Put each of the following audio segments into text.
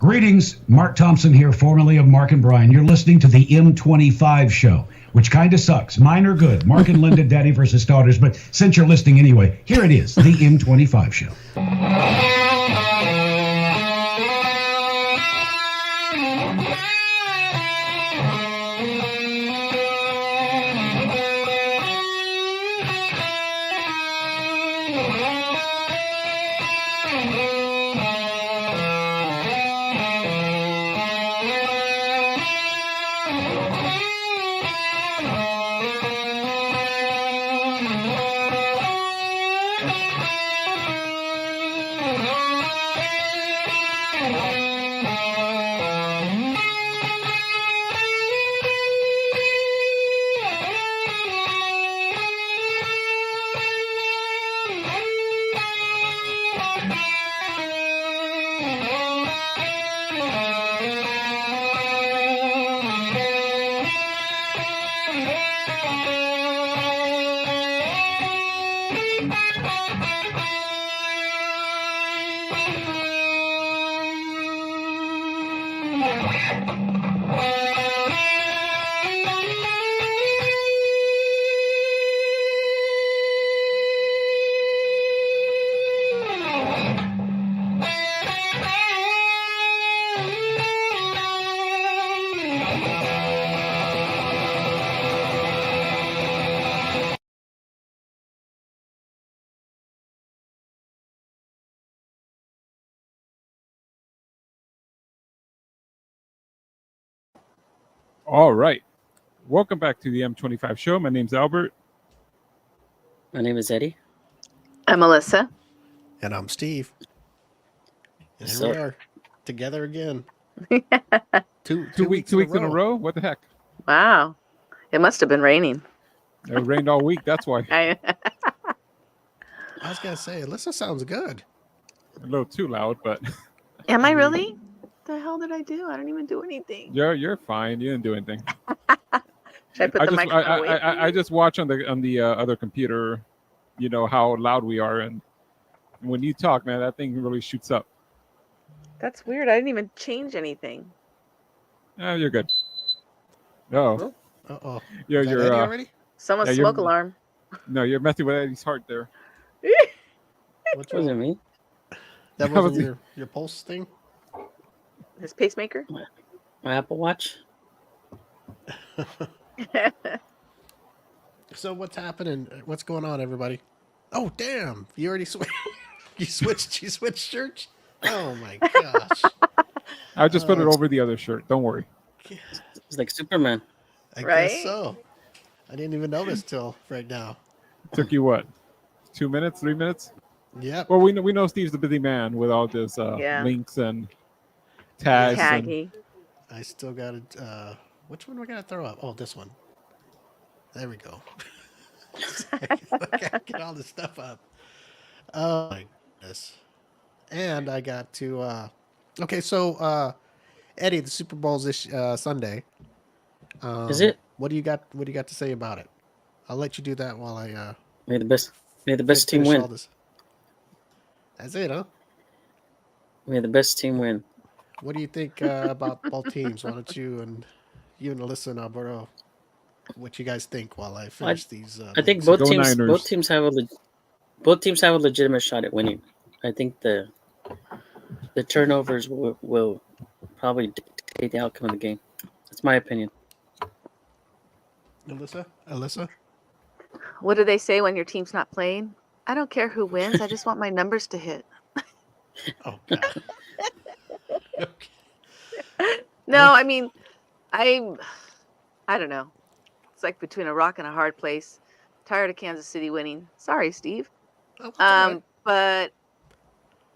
Greetings, Mark Thompson here, formerly of Mark and Brian. You're listening to the M25 show, which kind of sucks. Mine are good. Mark and Linda, Daddy versus Daughters. But since you're listening anyway, here it is, the M25 show. All right. Welcome back to the M25 show. My name's Albert. My name is Eddie. I'm Melissa. And I'm Steve. And here we are, together again. Two weeks in a row? What the heck? Wow. It must have been raining. It rained all week. That's why. I was going to say, Alyssa sounds good. A little too loud, but... Am I really? The hell did I do? I don't even do anything. You're fine. You didn't do anything. Should I put the microphone away? I just watch on the other computer, you know, how loud we are, and when you talk, man, that thing really shoots up. That's weird. I didn't even change anything. You're good. No. Uh-oh. You're already? Someone's smoke alarm. No, you're messing with Eddie's heart there. What was it, me? That wasn't your pulse thing? His pacemaker? My Apple Watch? So what's happening? What's going on, everybody? Oh, damn. You already switched. You switched shirts? Oh, my gosh. I just put it over the other shirt. Don't worry. It's like Superman. I guess so. I didn't even notice till right now. Took you what? 2 minutes? 3 minutes? Yeah. Well, we know Steve's a busy man with all this links and tags. Taggy. I still got it. Which one we got to throw up? Oh, this one. There we go. I gotta get all this stuff up. Oh, my goodness. And I got to... Okay, so, Eddie, the Super Bowl's this Sunday. Is it? What do you got to say about it? I'll let you do that while I... May the best team win. That's it, huh? May the best team win. What do you think about both teams? Why don't you and Alyssa and Alberto, what you guys think while I finish these? I think both teams have a legitimate shot at winning. I think the turnovers will probably dictate the outcome of the game. That's my opinion. Alyssa? What do they say when your team's not playing? I don't care who wins. I just want my numbers to hit. Oh, God. Okay. No, I mean, I don't know. It's like between a rock and a hard place. Tired of Kansas City winning. Sorry, Steve. Oh, right. But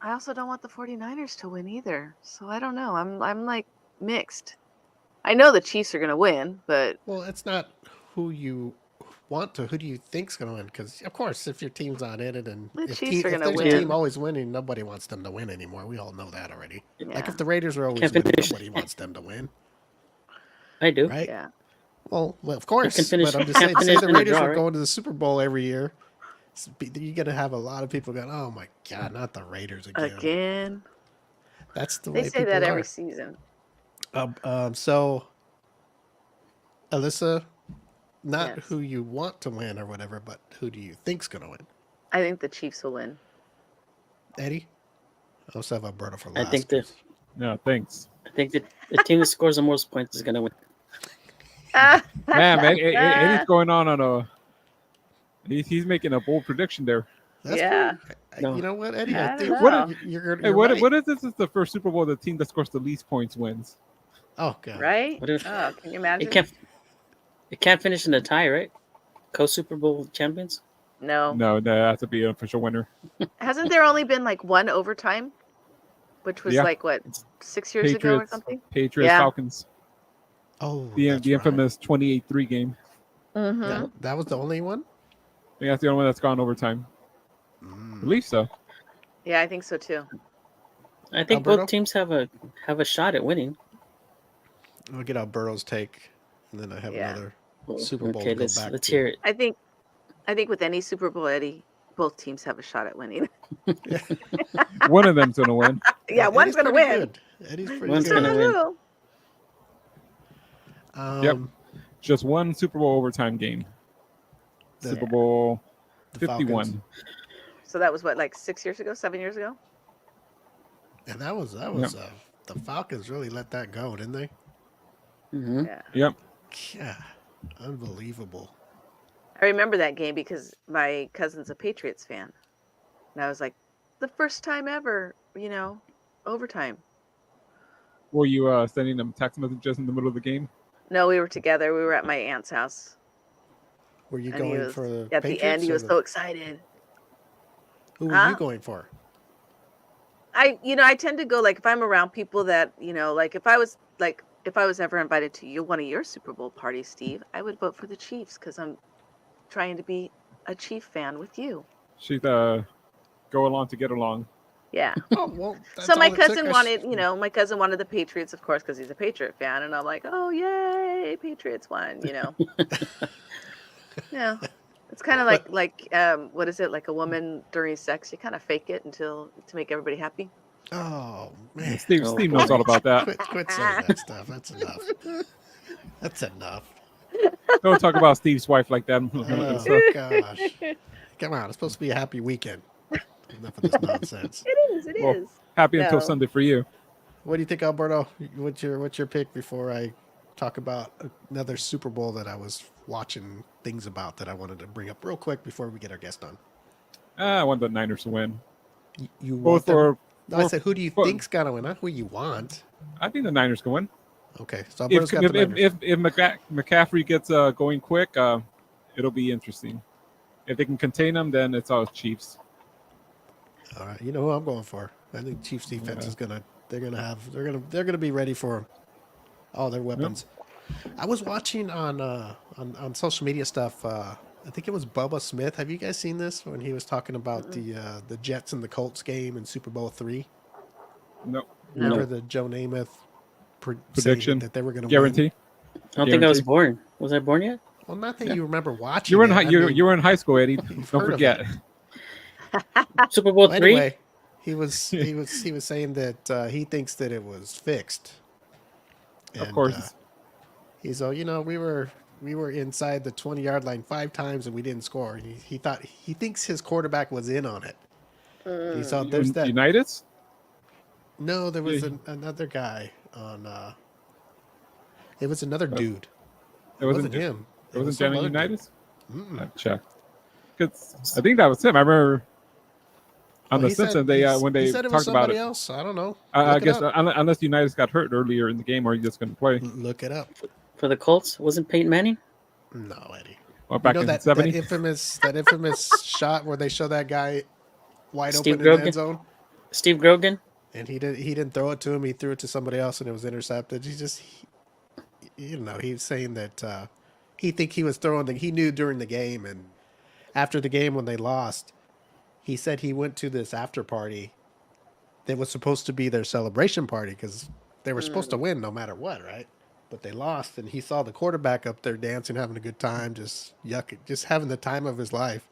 I also don't want the 49ers to win either. So I don't know. I'm like mixed. I know the Chiefs are going to win, but... Well, it's not who you want to. Who do you think's going to win? Because, of course, if your team's not in it and the if Chiefs are going to there's win. a team always winning, nobody wants them to win anymore. We all know that already. Yeah. Like if the Raiders are always winning, nobody wants them to win. I do. Right? Yeah. Well, of course. Finish, but I'm just saying, say the in Raiders draw, were right? going to the Super Bowl every year. You're going to have a lot of people going, oh, my God, not the Raiders again. Again. That's the They way say people that are. every season. So, Alyssa, not Yes. who you want to win or whatever, but who do you think's going to win? I think the Chiefs will win. Eddie? I also have Alberta for I last. think the No, thanks. the team that scores the most points is gonna win. Man, Eddie's going on a. He's making a bold prediction there. That's Yeah. No. You know what, Eddie? I I don't think know. you're Hey, right. what is this? Is the first Super Bowl the team that scores the least points wins? Oh, God. Right? What if Oh, can you imagine? it can't finish in a tie, right? Co-Super Bowl champions. No. No, that has to be an official winner. Hasn't there only been like one overtime? Which was Yeah. like what, 6 years ago or something? Patriots, Yeah. Falcons. Oh, The that's right. infamous 28-3 game. Mm-hmm. That was the only one? I think that's the only one that's gone overtime. I believe so. Yeah, I think so too. I think Alberto? both teams have a shot at winning. I'll get Alberto's take, and then I have Yeah. another Super Bowl Okay, to go let's back to. hear it. I think with any Super Bowl, Eddie, both teams have a shot at winning. One of them's gonna win. Yeah, one's gonna pretty win. Good. Eddie's pretty One's good. gonna win. Yep. Just one Super Bowl overtime game. The- Super Bowl the 51. Falcons. So that was what, like 6 years ago, 7 years ago? And that was the Falcons really let that go, didn't they? Mm-hmm. Yeah. Yep. Yeah, unbelievable. I remember that game because my cousin's a Patriots fan. And I was like, the first time ever, overtime. Were you sending them text messages in the middle of the game? No, we were together. We were at my aunt's house. Were you And he going was, for the at the end, Patriots he or was so excited. Who were Huh? you going for? I tend to go, like, if I'm around people that, like if I was ever invited to one of your Super Bowl parties, Steve, I would vote for the Chiefs because I'm trying to be a Chief fan with you. She's go along to get along. Yeah. Oh, well, that's So my all it took cousin us- wanted, my cousin wanted the Patriots, of course, because he's a Patriot fan, and I'm like, oh yay, Patriots won, Yeah. It's kind of like what is it, like a woman during sex? You kind of fake it to make everybody happy. Oh, man. Steve knows all about that. Quit saying that stuff. That's enough. That's enough. Don't talk about Steve's wife like that. Oh, gosh. Come on. It's supposed to be a happy weekend. Enough of this nonsense. It is. Well, happy until No. Sunday for you. What do you think, Alberto? What's your pick before I talk about another Super Bowl that I was watching things about that I wanted to bring up real quick before we get our guest on? I want the Niners to win. You Both want them? for. No, I said, who do you for- think's gonna win? Not who you want. I think the Niners can win. Okay, so Alberto's got the Niners. If McCaffrey gets going quick, it'll be interesting. If they can contain him, then it's all Chiefs. All right, you know who I'm going for. I think Chiefs defense is they're gonna be ready for all their weapons. I was watching on social media stuff. I think it was Bubba Smith. Have you guys seen this when he was talking about the Jets and the Colts game in Super Bowl III? No. Remember the Joe Namath Prediction that they were going to guarantee. win? I don't think I was born. Was I born yet? Well, not that you remember watching. You were in it. you were in high school, Eddie. You've Don't heard of forget. Super Bowl Well, three. anyway, he was saying that he thinks that it was fixed. Of course. He's all, we were inside the 20-yard line 5 times and we didn't score. He thinks his quarterback was in on it. He saw there's that. United's? No, there was another guy on. It was another dude. It wasn't him. It wasn't some Jenny other United's? dude. I checked. 'Cause I think that was him. I remember on Well, The Simpsons when they he said it was talked about somebody it. else. I don't know. I Look it guess up. unless United's got hurt earlier in the game, or he just couldn't play. Look it up. For the Colts, wasn't Peyton Manning? No, Eddie. Or back You know in that '70. infamous shot where they show that guy wide Steve open in the Grogan? end zone, Steve Grogan? and he didn't throw it to him. He threw it to somebody else, and it was intercepted. He was saying that he was throwing he knew during the game, and after the game when they lost, he said he went to this after party that was supposed to be their celebration party because they were supposed to win no matter what, right? But they lost, and he saw the quarterback up there dancing, having a good time, just having the time of his life.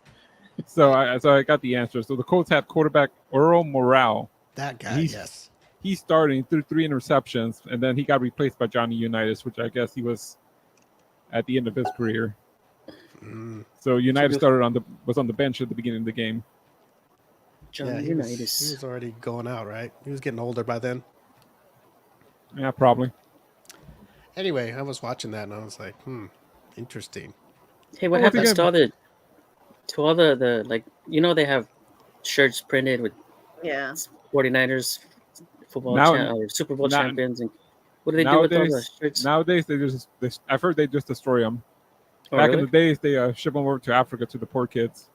So I got the answer. So the Colts had quarterback Earl Morrall. That guy, yes. he's starting through 3 interceptions, and then he got replaced by Johnny Unitas, which I guess he was at the end of his career. So Unitas was on the bench at the beginning of the game. Johnny he Unitas. was already going out, right? He was getting older by then. Yeah, probably. Anyway, I was watching that and I was like, interesting. Hey, what happens to all the like, you know, they have shirts printed with 49ers football or Super Bowl champions, and what do they do with all the shirts? Nowadays, I've heard they just destroy them. Back in the days, they ship them over to Africa to the poor kids.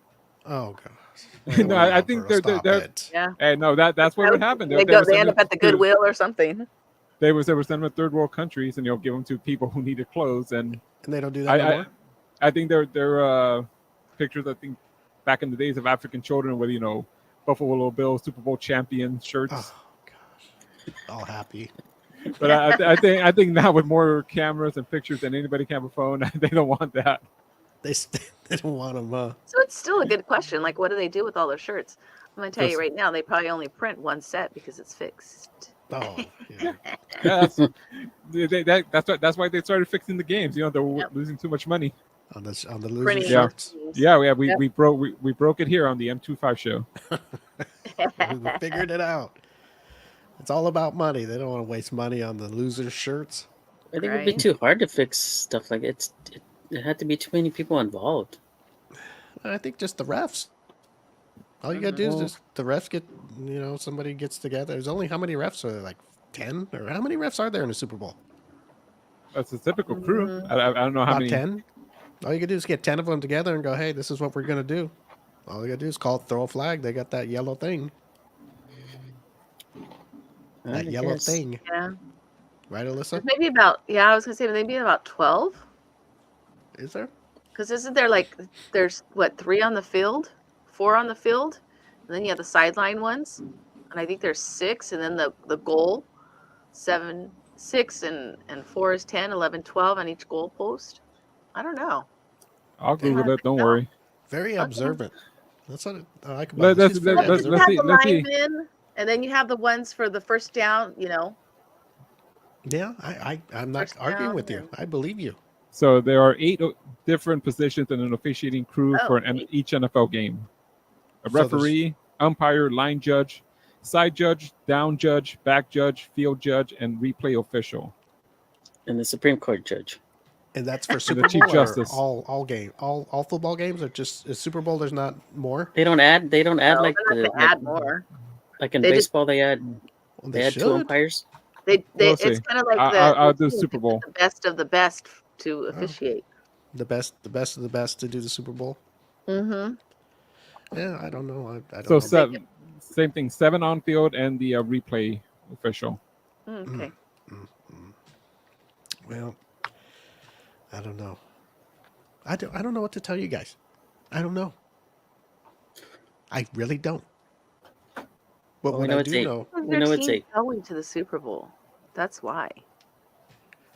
Oh gosh. No, I think they're Hey, no, that's what would happen. They end up at the Goodwill or something. They were sent them to third world countries, and give them to people who needed clothes, and they don't do that anymore. I think they're pictures. I think back in the days of African children with Buffalo Bills Super Bowl champion shirts. Oh gosh, all happy. But I think now with more cameras and pictures than anybody can have a phone, they don't want that. They don't want them. So it's still a good question. Like, what do they do with all their shirts? I'm gonna tell you right now, they probably only print one set because it's fixed. Oh, yeah. That's why they started fixing the games. They were losing too much money on the losing shirts. Yeah. We broke it here on the M25 show. We figured it out. It's all about money. They don't want to waste money on the loser shirts. I think it'd be too hard to fix stuff like it had to be too many people involved. I think just the refs. All you gotta do is just the refs get, somebody gets together. There's only how many refs are there? Like 10? Or how many refs are there in a Super Bowl? That's a typical crew. I don't know how many. 10? All you gotta do is get 10 of them together and go, hey, this is what we're gonna do. All you gotta do is throw a flag. They got that yellow thing. That yellow thing. Yeah. Right, Alyssa? Maybe I was gonna say maybe about 12. Is there? Because isn't there there's 3 on the field? 4 on the field, and then you have the sideline ones, and I think there's 6, and then the goal, 7, 6, and 4 is 10, 11, 12 on each goal post. I don't know. I'll Google it. Don't worry. Very observant. That's what I like about it. You have the linemen, and then you have the ones for the first down. Yeah, I'm not arguing with you. I believe you. So there are 8 different positions in an officiating crew for each NFL game. A referee, umpire, line judge, side judge, down judge, back judge, field judge, and replay official. And the Supreme Court judge. And that's for Super the Bowl Chief Justice. All game, all football games, or just Super Bowl? There's not more. They don't add add more. Like in baseball, they add 2 umpires. It's kind of like I'll do Super Bowl. The best of the best to officiate. The best of the best to do the Super Bowl. Mm-hmm. Yeah, I don't know. I don't know. Same thing. 7 on field and the replay official. Okay. Well, I don't know. I don't know what to tell you guys. I don't know. I really don't. But what I do know, we know it's 8. Going to the Super Bowl. That's why.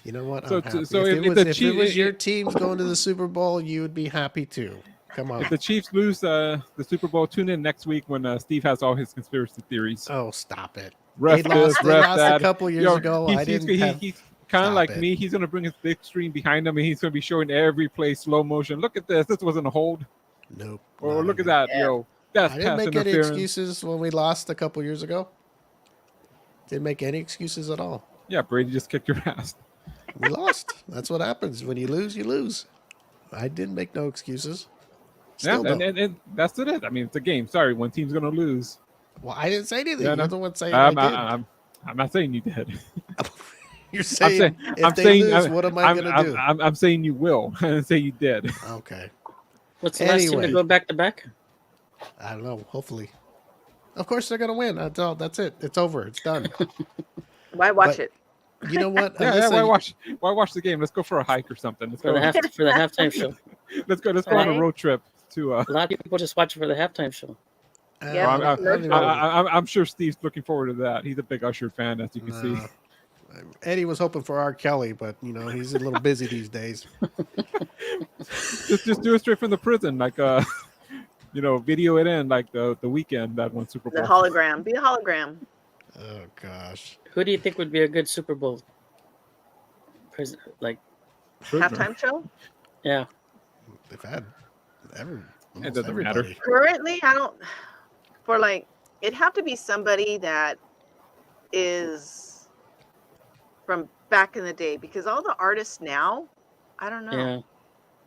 You know what? So if it was your teams going to the Super Bowl, you would be happy too. Come on. If the Chiefs lose the Super Bowl, tune in next week when Steve has all his conspiracy theories. Oh, stop it. They lost a couple years ago. He's kind of like me. He's going to bring his big screen behind him, and he's going to be showing every play slow motion. Look at this. This wasn't a hold. Nope. Or look at that. Yeah. That's I didn't pass make any interference. excuses when we lost a couple years ago. Didn't make any excuses at all. Yeah, Brady just kicked your ass. We lost. That's what happens. When you lose, you lose. I didn't make no excuses. Still and that's it. I mean, it's a game. Sorry, one team's going to lose. Well, I didn't say anything. Yeah, You're the one saying I did. I'm not saying you did. You're saying if they lose, what am I going to do? I'm saying you will. I didn't say you did. Okay. What's the last team to go back to back? I don't know. Hopefully. Of course they're going to win. That's all. That's it. It's over. It's done. Why watch it? You know what? Why watch the game? Let's go for a hike or something. Let's for the halftime show. Let's go on a road trip to. A lot of people just watch it for the halftime show. I'm sure Steve's looking forward to that. He's a big Usher fan, as you can see. Eddie was hoping for R. Kelly, but he's a little busy these days. just do it straight from the prison, like video it in like the weekend that one Super Bowl. The hologram. Be a hologram. Oh gosh. Who do you think would be a good Super Bowl president? Like, Halftime show? yeah. They've had It almost doesn't matter. everybody. Currently, I don't. For like, it'd have to be somebody that is from back in the day, because all the artists now, I don't know. Yeah.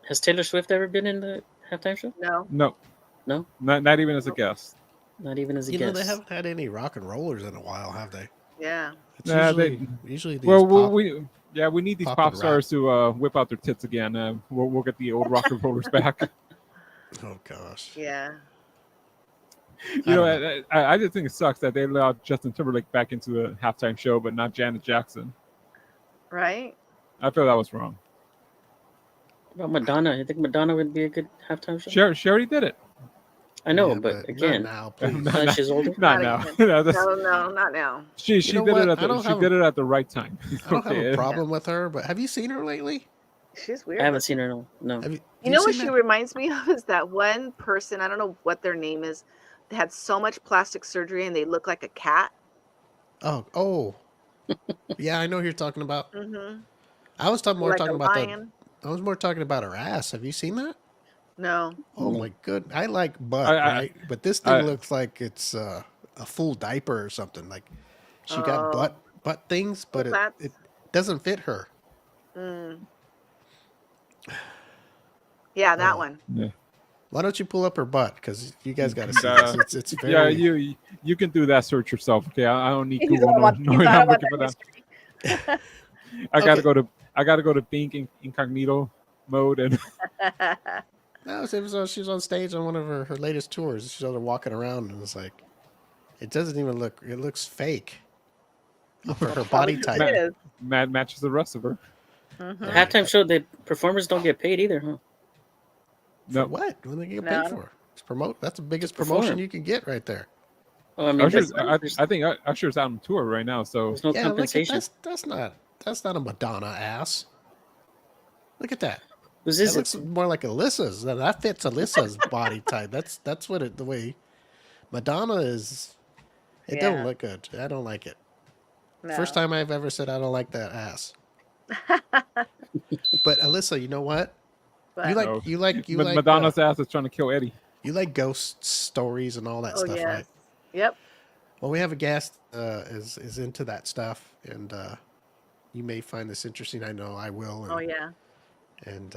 Has Taylor Swift ever been in the halftime show? No. No, Not even as a guest. not even as a You know, guest. they haven't had any rock and rollers in a while, have they? Yeah. It's Nah, usually these Well, pop, we need these pop pop and stars to whip out their tits again. We'll get the old rock and rollers back. Oh gosh. Yeah. You know, I just think it sucks that they allowed Justin Timberlake back into the halftime show, but not Janet Jackson. Right. I feel that was wrong. What about Madonna? You think Madonna would be a good halftime show? She already did it. I know, Yeah, but not again, now, please. Not now now. she's older. Not Not now. again. No, that's- No, not now. she You know did what? it at I don't she have did it at the right time. I don't have a Okay. problem with her, but have you seen her lately? She's weird. I haven't seen her. No. Have You know what seen she that? reminds me of is that one person, I don't know what their name is, they had so much plastic surgery and they look like a cat. Oh. Yeah, I know who you're talking about. Mm-hmm. I was talking more Like a talking about lion. I was more talking about her ass. Have you seen that? No. Oh No. my good. I like butt, I- right? But this thing I- looks like it's a full diaper or something. Like she got Oh. butt things, but Well, it doesn't fit her. Mm. Yeah, that Oh. one. Yeah. Why don't you pull up her butt? Because you guys got to see Uh, this. It's very. Yeah, you can do that search yourself. Okay, I don't need He's Google all about- knowing he's all I'm about looking for that that. history. I gotta Okay. go to Bing incognito mode and No, she was on stage on one of her latest tours. She's out there walking around, and it's like, it doesn't even look. It looks fake for her body type. It is. matches the rest of her. Mhm. The halftime show, the performers don't get paid either, huh? For No, what? When they get No, paid I don't- for? It's promote. That's the biggest Perform. promotion you can get right there. Oh, I mean, Usher's, there's I think Usher's out on tour right now. So no Yeah, look at compensation. that's not a Madonna ass. Look at that. Who's That this? looks more like Alyssa's. That fits Alyssa's body type. That's what it the way Madonna is. It don't Yeah. look good. I don't like it. No. First time I've ever said I don't like that ass. But Alyssa, you know what? But- You like Madonna's ass is trying to kill Eddie. you like ghost stories and all that Oh, stuff, yes. right? Yep. Well, we have a guest is into that stuff, and you may find this interesting. I know I will. And, Oh, yeah. and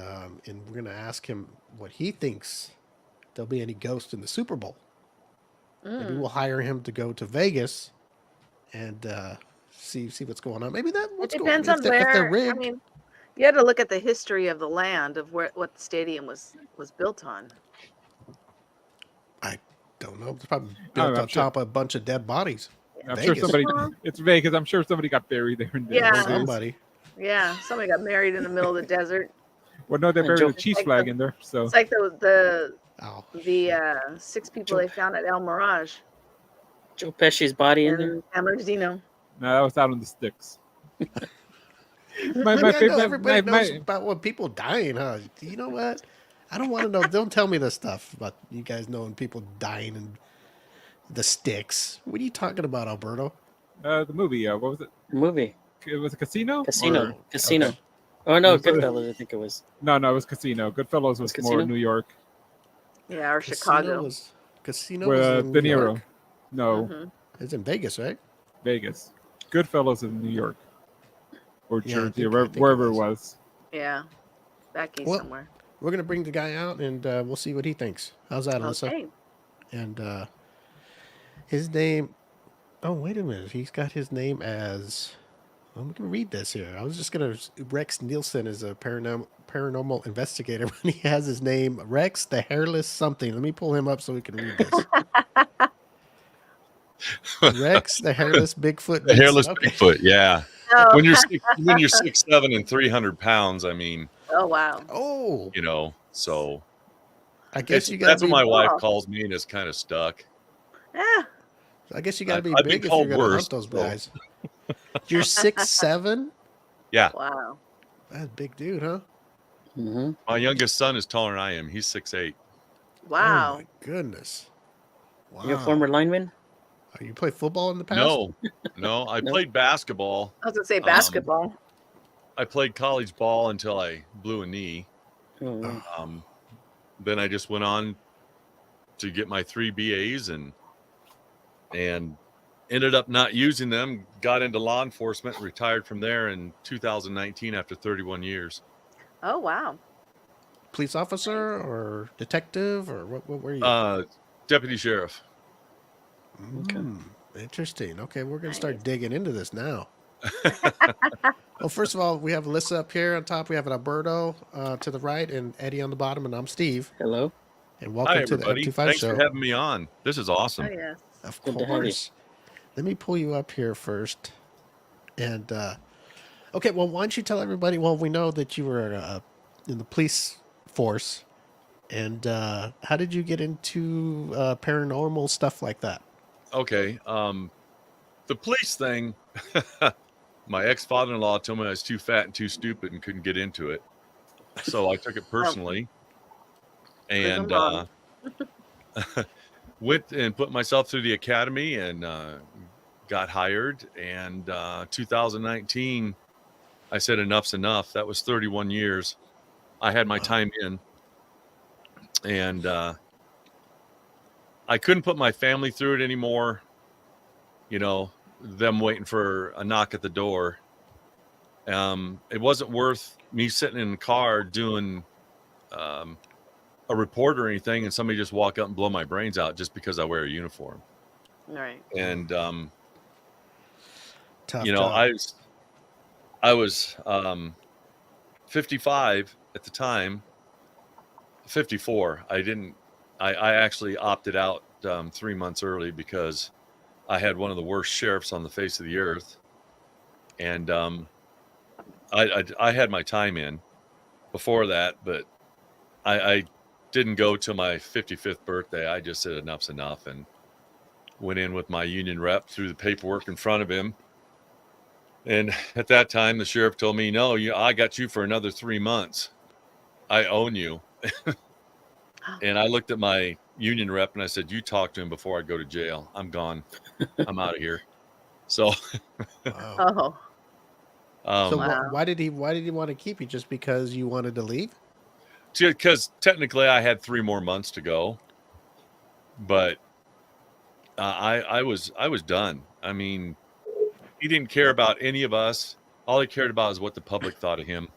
we're gonna ask him what he thinks there'll be any ghost in the Super Bowl. Maybe we'll hire him to go to Vegas and see what's going on. Maybe that It what's depends going on if they're where. I rigged. mean, you had to look at the history of the land of what the stadium was built on. I don't know. It's probably Oh, built I'm on sure. top of a bunch of dead bodies. I'm sure Vegas. somebody. It's Vegas. I'm sure somebody got buried there. In the Yeah. days. Somebody. Yeah, somebody got married in the middle of the desert. Well, no, they And buried Joe- a Chiefs Like flag the- in there. So It's like the Oh, six people they found at El Mirage Joe Pesci's body in there. in San Bernardino. no, that was out on the sticks. my I know favorite. everybody knows my- about what people dying, huh? You know what? I don't want to know. Don't tell me this stuff about you guys knowing people dying and the sticks. What are you talking about, Alberto? the movie. What was it? Movie. It was a Casino. Casino. Or- Casino. okay. Oh, no, Was it- Goodfellas, I think it was. No, it was Casino. Goodfellas was more Casino? New York. Yeah, or Chicago. Casino With was in De New Niro. York. No, Mhm. It's in Vegas, right? Vegas. Goodfellas in New York or Yeah, I Jersey, think- or I think it wherever it was. was. Yeah, back east Well, somewhere. We're gonna bring the guy out and we'll see what he thinks. How's that, Alyssa? Okay. And his name. Oh, wait a minute. He's got his name as. I'm gonna read this here. I was just gonna. Rex Nielsen is a paranormal investigator. When he has his name Rex the Hairless something. Let me pull him up so we can read this. Rex the Hairless Bigfoot. The hairless Nielsen. Okay. Bigfoot, yeah. Oh, When you're 6'7" and 300 pounds, I mean, oh wow. Oh, you know, so I guess you gotta that's be. what my wife Wow. calls me, and it's kind of stuck. Yeah. I guess you gotta be I've been big if you're called gonna worse, hunt those so. guys. You're 6'7"? Yeah, Wow. That's a big dude, huh? Mm-hmm. my youngest son is taller than I am. He's 6'8". Wow. Oh my goodness. Wow. You're a former lineman? You play football in the past? No. I played basketball. I was gonna say basketball. I played college ball until I blew a knee. Oh, Then I just went on to get my 3 BAs and ended up not using them. Got into law enforcement, retired from there in 2019 after 31 years. Oh wow. Police officer or detective or what were you? Deputy sheriff. Interesting. Okay, we're gonna start digging into this now. Well, first of all, we have Alyssa up here on top. We have Alberto to the right, and Eddie on the bottom, and I'm Steve. hello. And welcome Hi, to the everybody. M25 Thanks show. for having me on. This is awesome. Oh yes. Of Good to have you. course. Let me pull you up here first. And okay, well, why don't you tell everybody? Well, we know that you were in the police force, and how did you get into paranormal stuff like that? Okay. The police thing, my ex-father-in-law told me I was too fat and too stupid and couldn't get into it. So I took it personally and went and put myself through the academy and got hired. And 2019, I said, enough's enough. That was 31 years. I had my time in. And I couldn't put my family through it anymore. You know, them waiting for a knock at the door. It wasn't worth me sitting in the car doing a report or anything and somebody just walk up and blow my brains out just because I wear a uniform. All right. And, Tough you know, job. I was 55 at the time, 54. I actually opted out 3 months early because I had one of the worst sheriffs on the face of the earth. And I had my time in before that, but I didn't go till my 55th birthday. I just said enough's enough and went in with my union rep, threw the paperwork in front of him. And at that time, the sheriff told me, no, I got you for another 3 months. I own you. And I looked at my union rep and I said, you talk to him before I go to jail. I'm gone. I'm out of here. So, Wow. Oh. So Wow. why did he want to keep you? Just because you wanted to leave? because technically I had 3 more months to go, but I was done. I mean, he didn't care about any of us. All he cared about is what the public thought of him.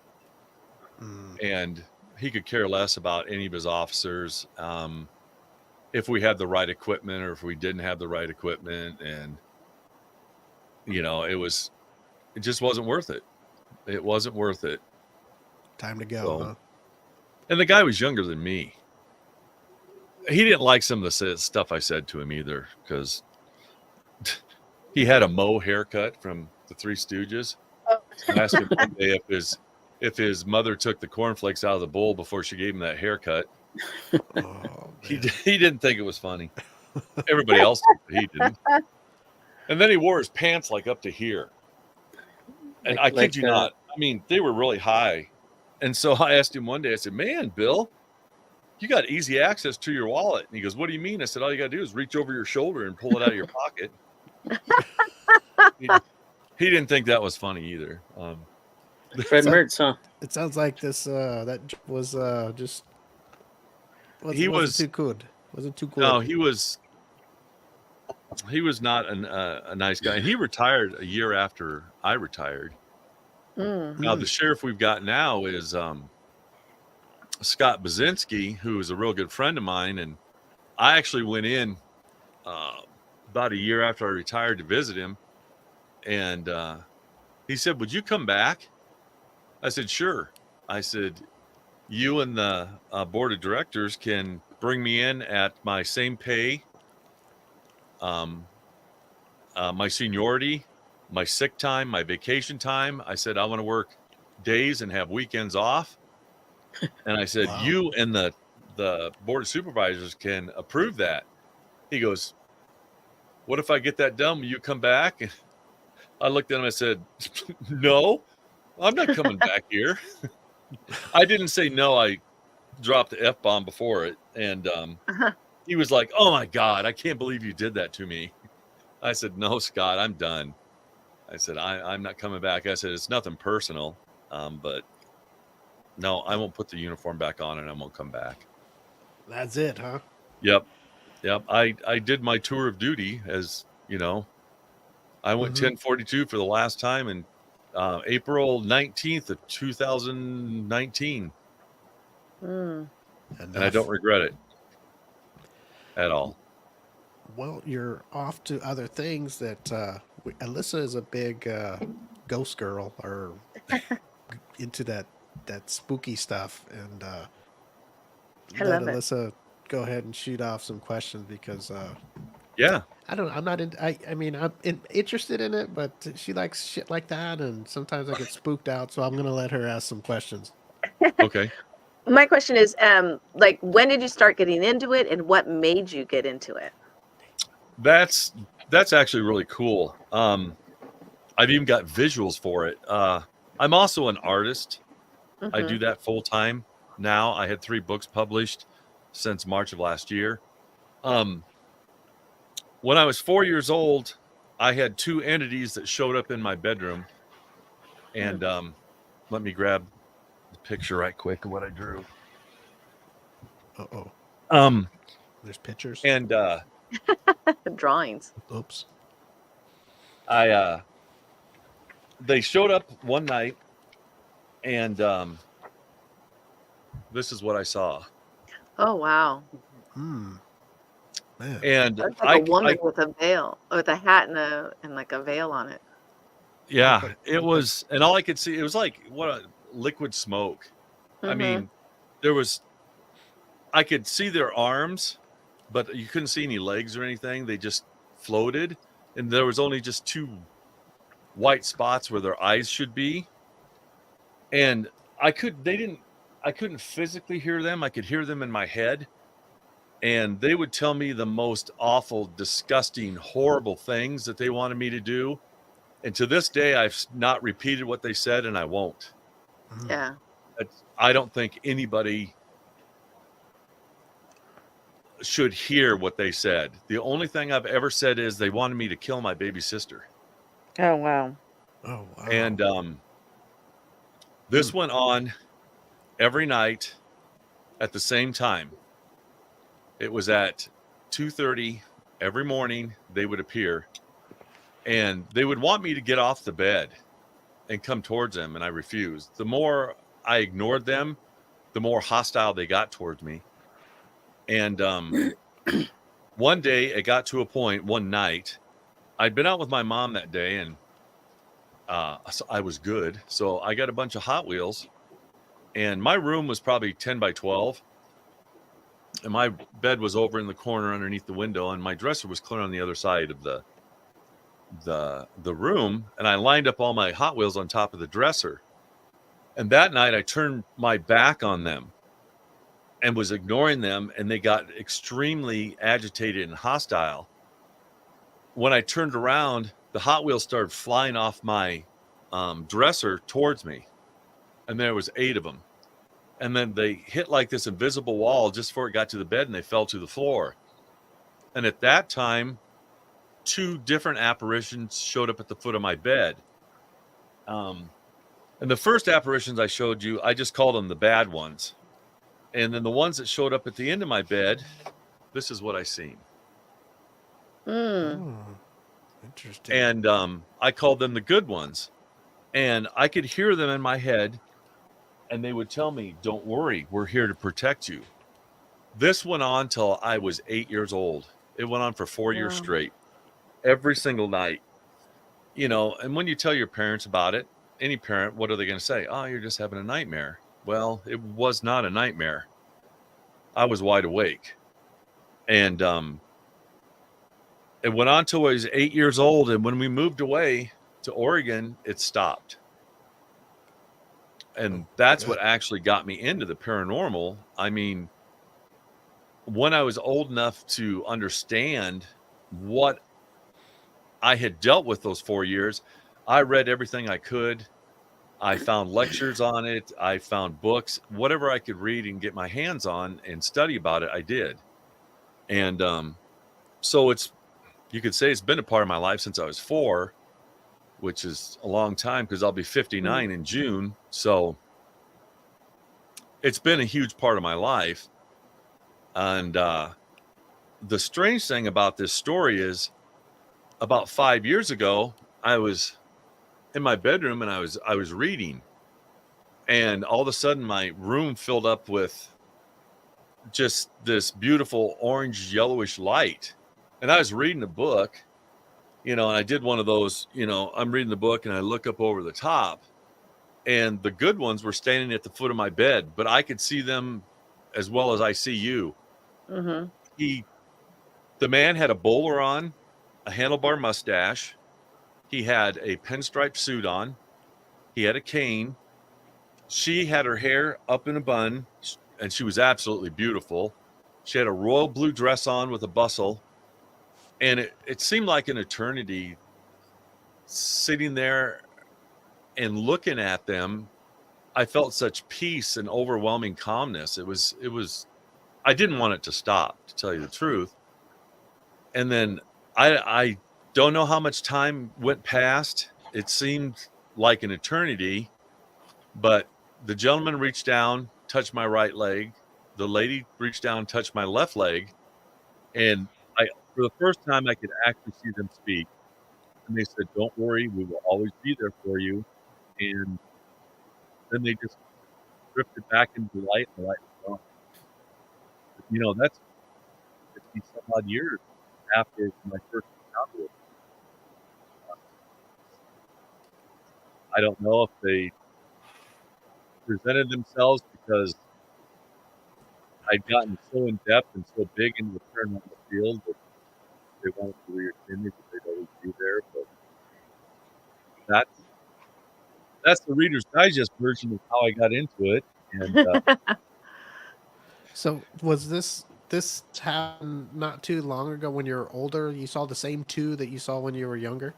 And he could care less about any of his officers, if we had the right equipment or if we didn't have the right equipment. And, you know, it just wasn't worth it. It wasn't worth it. Time to go, So, huh? and the guy was younger than me. He didn't like some of the stuff I said to him either, because he had a Moe haircut from the Three Stooges. I asked him one day if his mother took the cornflakes out of the bowl before she gave him that haircut. Oh, He didn't think it was funny. Everybody else did, but he didn't. And then he wore his pants like up to here. And I kid you not, I mean, they were really high. And so I asked him one day, I said, man, Bill, you got easy access to your wallet. And he goes, what do you mean? I said, all you got to do is reach over your shoulder and pull it out of your pocket. He didn't think that was funny either. Fred Mertz, huh? It sounds like this that was just He was wasn't too good. Wasn't too good. No, he was not a nice guy. And he retired a year after I retired. Now the sheriff we've got now is Scott Bazinski, who is a real good friend of mine, and I actually went in about a year after I retired to visit him, and he said, would you come back? I said, sure. I said, you and the board of directors can bring me in at my same pay, my seniority, my sick time, my vacation time. I said, I want to work days and have weekends off. And I said, Wow. you and the board of supervisors can approve that. He goes, what if I get that done? Will you come back? And I looked at him, I said, no, I'm not coming back here. I didn't say no. I dropped the F-bomb before it. And he was like, oh my God, I can't believe you did that to me. I said, no, Scott, I'm done. I said, I'm not coming back. I said, it's nothing personal, but no, I won't put the uniform back on and I won't come back. That's it, huh? Yep. I did my tour of duty, as you know. I went 1042 for the last time in April 19th of 2019. And I don't regret it at all. Well, you're off to other things that Alyssa is a big ghost girl, or into that spooky stuff, and let Alyssa go ahead and shoot off some questions, because yeah, I'm not in. I mean, I'm interested in it, but she likes shit like that, and sometimes I get spooked out. So I'm gonna let her ask some questions. Okay. My question is, like, when did you start getting into it, and what made you get into it? That's actually really cool. I've even got visuals for it. I'm also an artist. I do that full time now. I had 3 books published since March of last year. When I was 4 years old, I had 2 entities that showed up in my bedroom. And let me grab the picture right quick of what I drew. There's pictures and drawings. Oops. They showed up one night, and this is what I saw. Oh wow! Man. And that's like a woman with a veil, with a hat and like a veil on it. Yeah, it was, and all I could see, it was like what a liquid smoke. I mean, I could see their arms, but you couldn't see any legs or anything. They just floated, and there was only just 2 white spots where their eyes should be. And I couldn't physically hear them. I could hear them in my head. And they would tell me the most awful, disgusting, horrible things that they wanted me to do. And to this day, I've not repeated what they said, and I won't. Yeah. I don't think anybody should hear what they said. The only thing I've ever said is they wanted me to kill my baby sister. Oh, wow. Oh, wow. And this went on every night at the same time. It was at 2:30 every morning. They would appear, and they would want me to get off the bed and come towards them, and I refused. The more I ignored them, the more hostile they got towards me. And one day, it got to a point, one night, I'd been out with my mom that day, and I was good. So I got a bunch of Hot Wheels, and my room was probably 10 by 12. And my bed was over in the corner underneath the window, and my dresser was clear on the other side of the room. And I lined up all my Hot Wheels on top of the dresser. And that night I turned my back on them and was ignoring them, and they got extremely agitated and hostile. When I turned around, the Hot Wheels started flying off my dresser towards me, and there was 8 of them. And then they hit like this invisible wall just before it got to the bed, and they fell to the floor. And at that time, 2 different apparitions showed up at the foot of my bed. And the first apparitions I showed you, I just called them the bad ones. And then the ones that showed up at the end of my bed, this is what I seen. Interesting. And I called them the good ones. And I could hear them in my head, and they would tell me, "Don't worry, we're here to protect you." This went on till I was 8 years old. It went on for 4 years straight, every single night. You know, and when you tell your parents about it, any parent, what are they going to say? "Oh, you're just having a nightmare." Well, it was not a nightmare. I was wide awake. And it went on till I was 8 years old. And when we moved away to Oregon, it stopped. And that's what actually got me into the paranormal. I mean, when I was old enough to understand what I had dealt with those 4 years, I read everything I could. I found lectures on it. I found books, whatever I could read and get my hands on and study about it, I did. And so it's you could say it's been a part of my life since I was 4, which is a long time because I'll be 59 in June. So it's been a huge part of my life. And the strange thing about this story is about 5 years ago, I was in my bedroom and I was reading, and all of a sudden my room filled up with just this beautiful orange yellowish light. And I was reading a book, and I did one of those, I'm reading the book and I look up over the top, and the good ones were standing at the foot of my bed, but I could see them as well as I see you. Mm-hmm. The man had a bowler on, a handlebar mustache. He had a pinstripe suit on. He had a cane. She had her hair up in a bun, and she was absolutely beautiful. She had a royal blue dress on with a bustle, and it seemed like an eternity sitting there and looking at them. I felt such peace and overwhelming calmness. It was I didn't want it to stop, to tell you the truth. And then I don't know how much time went past. It seemed like an eternity, but the gentleman reached down, touched my right leg. The lady reached down, touched my left leg. And for the first time, I could actually see them speak. And they said, "Don't worry, we will always be there for you." And then they just drifted back into the light, and the light was gone. That's 50 some odd years after my first encounter with them. I don't know if they presented themselves because I'd gotten so in depth and so big into the paranormal field that they wanted to reassure me that they'd always be there. But that's the Reader's Digest version of how I got into it. And So was this happened not too long ago when you were older? You saw the same 2 that you saw when you were younger?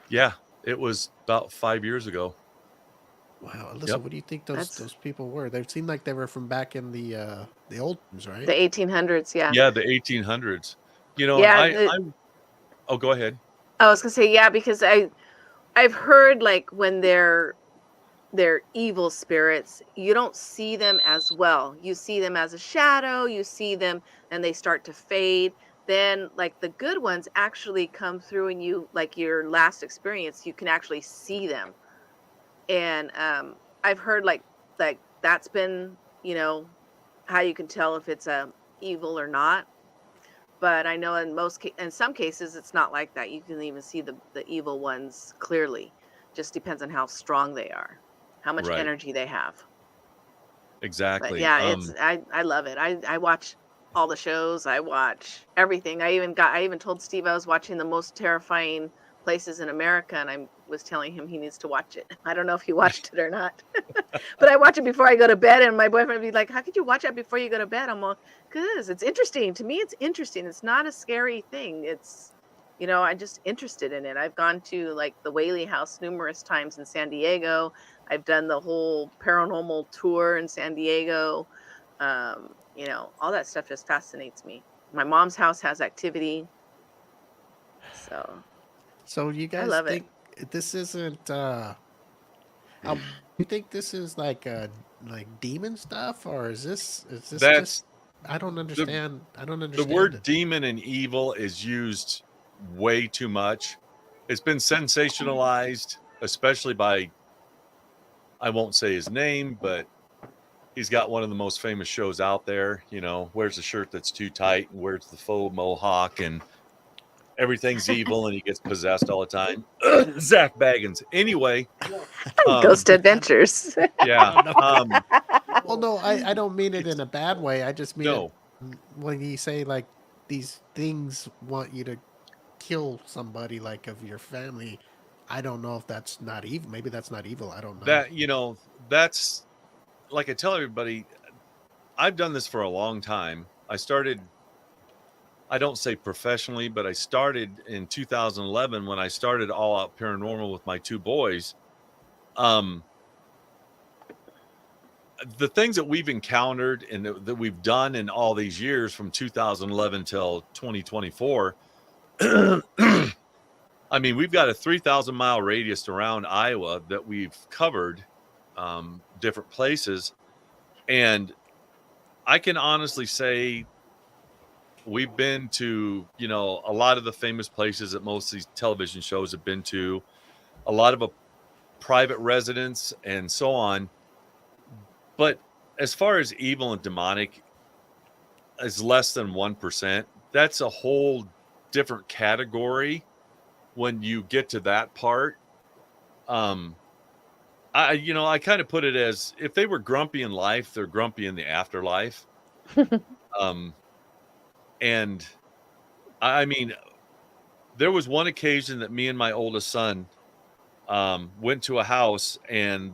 yeah, it was about 5 years ago. Wow, Alyssa, Yep. what do you think those people were? They seemed like they were from back in the old times, right? The 1800s, yeah. Yeah, the 1800s. Yeah, and oh, go ahead. I was gonna say, yeah, because I've heard like when they're evil spirits, you don't see them as well. You see them as a shadow, you see them and they start to fade. Then like the good ones actually come through, and you, like your last experience, you can actually see them. And I've heard like that's been, how you can tell if it's a evil or not. But I know in some cases it's not like that. You can even see the evil ones clearly. Just depends on how strong they are, how much Right. energy they have. Exactly. But yeah, I love it. I watch all the shows. I watch everything. I even told Steve I was watching The Most Terrifying Places in America, and I was telling him he needs to watch it. I don't know if he watched it or not, but I watch it before I go to bed, and my boyfriend would be like, "How could you watch that before you go to bed?" I'm like, "Cause it's interesting. To me, it's interesting. It's not a scary thing. It's, I'm just interested in it. I've gone to like the Whaley House numerous times in San Diego. I've done the whole paranormal tour in San Diego. All that stuff just fascinates me. My mom's house has activity, So you guys love think this isn't you think this is like demon stuff, or is this just I don't understand. I don't understand. The word demon and evil is used way too much. It's been sensationalized, especially by, I won't say his name, but he's got one of the most famous shows out there. Wears the shirt that's too tight and wears the faux mohawk, and everything's evil, and he gets possessed all the time. Zach Baggins. Anyway. Ghost Adventures. Yeah. Well, no, I don't mean it in a bad way. I just mean No. when you say like these things want you to kill somebody like of your family. I don't know if that's not evil. Maybe that's not evil. I don't know. That's like I tell everybody, I've done this for a long time. I don't say professionally, but I started in 2011 when I started All Out Paranormal with my 2 boys. The things that we've encountered and that we've done in all these years from 2011 till 2024, I mean, we've got a 3,000-mile radius around Iowa that we've covered, different places. And I can honestly say we've been to, you know, a lot of the famous places that most of these television shows have been to, a lot of private residence and so on. But as far as evil and demonic is less than 1%, that's a whole different category when you get to that part. I kind of put it as if they were grumpy in life, they're grumpy in the afterlife. And I mean, there was one occasion that me and my oldest son went to a house, and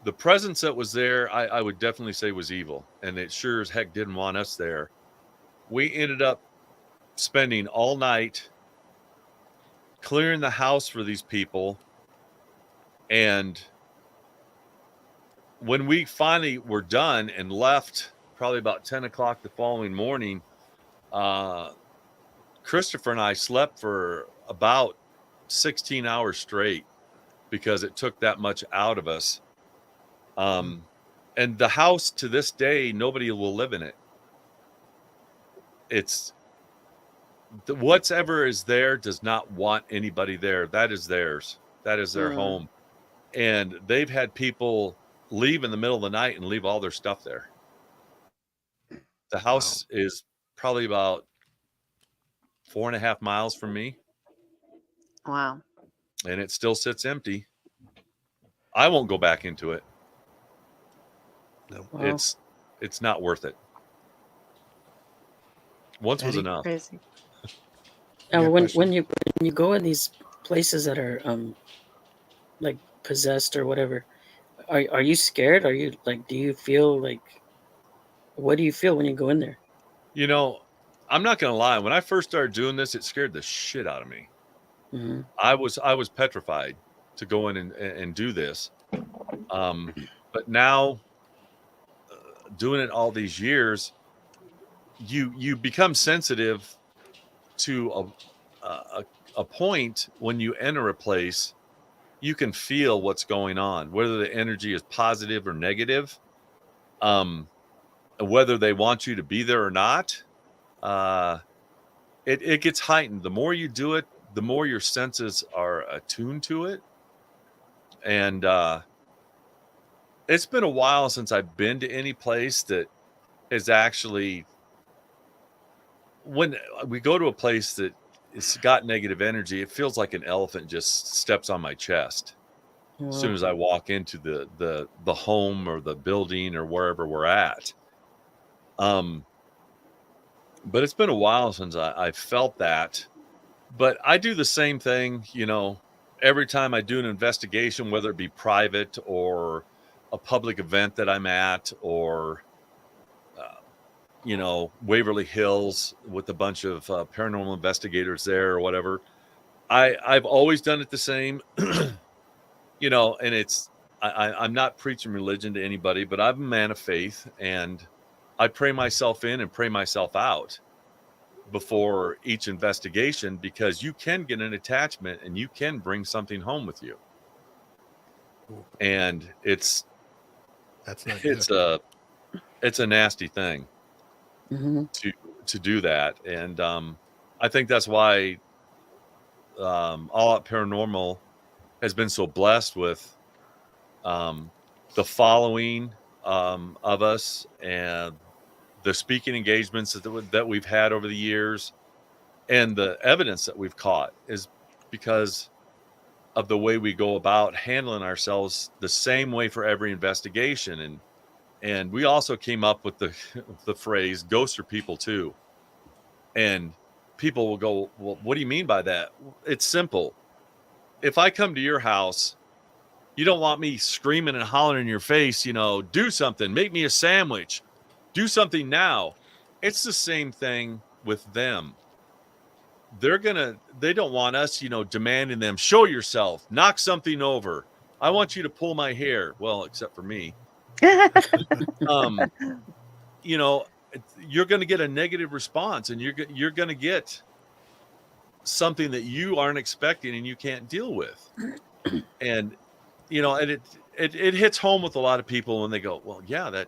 the presence that was there, I would definitely say was evil, and it sure as heck didn't want us there. We ended up spending all night clearing the house for these people, and when we finally were done and left, probably about 10 o'clock the following morning, Christopher and I slept for about 16 hours straight because it took that much out of us. And the house to this day, nobody will live in it. It's whatever is there does not want anybody there. That is theirs. That is their home. And they've had people leave in the middle of the night and leave all their stuff there. The house is probably about 4.5 miles from me. Wow. And it still sits empty. I won't go back into it. No. Wow. It's not worth it. Once was enough. Crazy. And when you go in these places that are like possessed or whatever, are you scared? Are you like, do you feel like, what do you feel when you go in there? You know, I'm not gonna lie. When I first started doing this, it scared the shit out of me. Mm-hmm. I was petrified to go in and do this. But now, doing it all these years, you become sensitive to a point when you enter a place. You can feel what's going on, whether the energy is positive or negative, whether they want you to be there or not. It gets heightened. The more you do it, the more your senses are attuned to it. And it's been a while since I've been to any place that is actually, when we go to a place that it's got negative energy, it feels like an elephant just steps on my chest. Wow. As soon as I walk into the home or the building or wherever we're at. But it's been a while since I felt that. But I do the same thing, you know, every time I do an investigation, whether it be private or a public event that I'm at, or Waverly Hills with a bunch of paranormal investigators there or whatever. I've always done it the same. You know, and I'm not preaching religion to anybody, but I'm a man of faith, and I pray myself in and pray myself out before each investigation, because you can get an attachment and you can bring something home with you. And it's a nasty thing to do that. And I think that's why All Out Paranormal has been so blessed with the following of us, and the speaking engagements that we've had over the years, and the evidence that we've caught, is because of the way we go about handling ourselves the same way for every investigation. And we also came up with the phrase, ghosts are people too. And people will go, well, what do you mean by that? It's simple. If I come to your house, you don't want me screaming and hollering in your face, you know, do something, make me a sandwich, do something now. It's the same thing with them. They don't want us, you know, demanding them, show yourself, knock something over. I want you to pull my hair. Well, except for me. You know, you're going to get a negative response, and you're going to get something that you aren't expecting and you can't deal with. And and it hits home with a lot of people when they go, well, yeah, that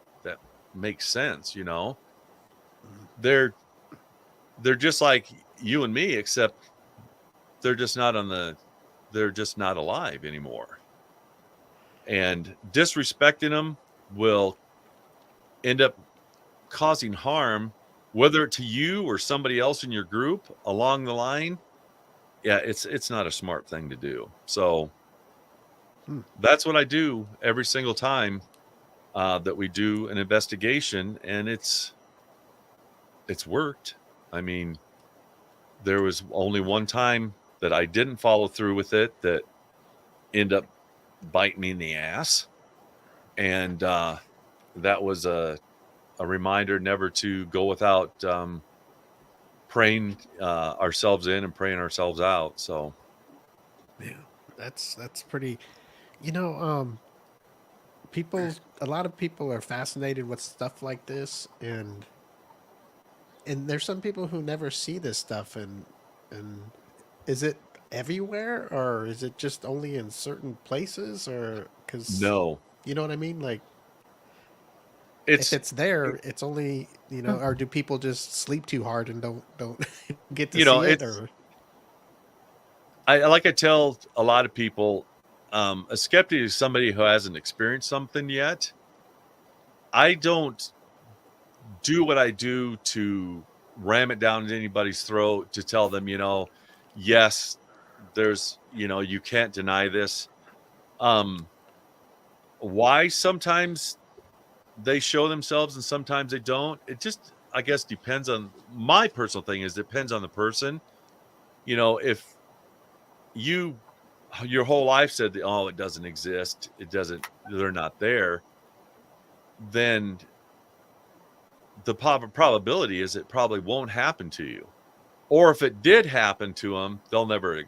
makes sense. They're just like you and me, except they're just not alive anymore. And disrespecting them will end up causing harm, whether to you or somebody else in your group along the line. Yeah, it's not a smart thing to do. So that's what I do every single time that we do an investigation, and it's worked. I mean, there was only one time that I didn't follow through with it that ended up biting me in the ass, and that was a reminder never to go without praying ourselves in and praying ourselves out. So Yeah, that's pretty. A lot of people are fascinated with stuff like this, and there's some people who never see this stuff, and is it everywhere, or is it just only in certain places, or because no, you know what I mean? Like, it's if it's there, it's only or do people just sleep too hard and don't get to you know see it? it's Or I tell a lot of people, a skeptic is somebody who hasn't experienced something yet. I don't do what I do to ram it down anybody's throat to tell them, yes, there's, you can't deny this. Why sometimes they show themselves and sometimes they don't. It just, I guess, depends on my personal thing is depends on the person. If your whole life said, oh, it doesn't exist, they're not there, then the probability is it probably won't happen to you. Or if it did happen to them, they'll never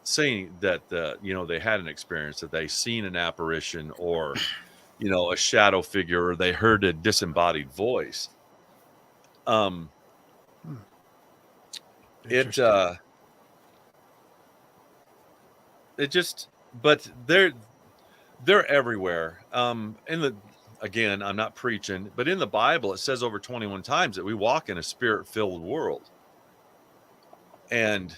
say that they had an experience, that they seen an apparition or a shadow figure, or they heard a disembodied voice. It just, but they're everywhere. Again, I'm not preaching, but in the Bible, it says over 21 times that we walk in a spirit-filled world. And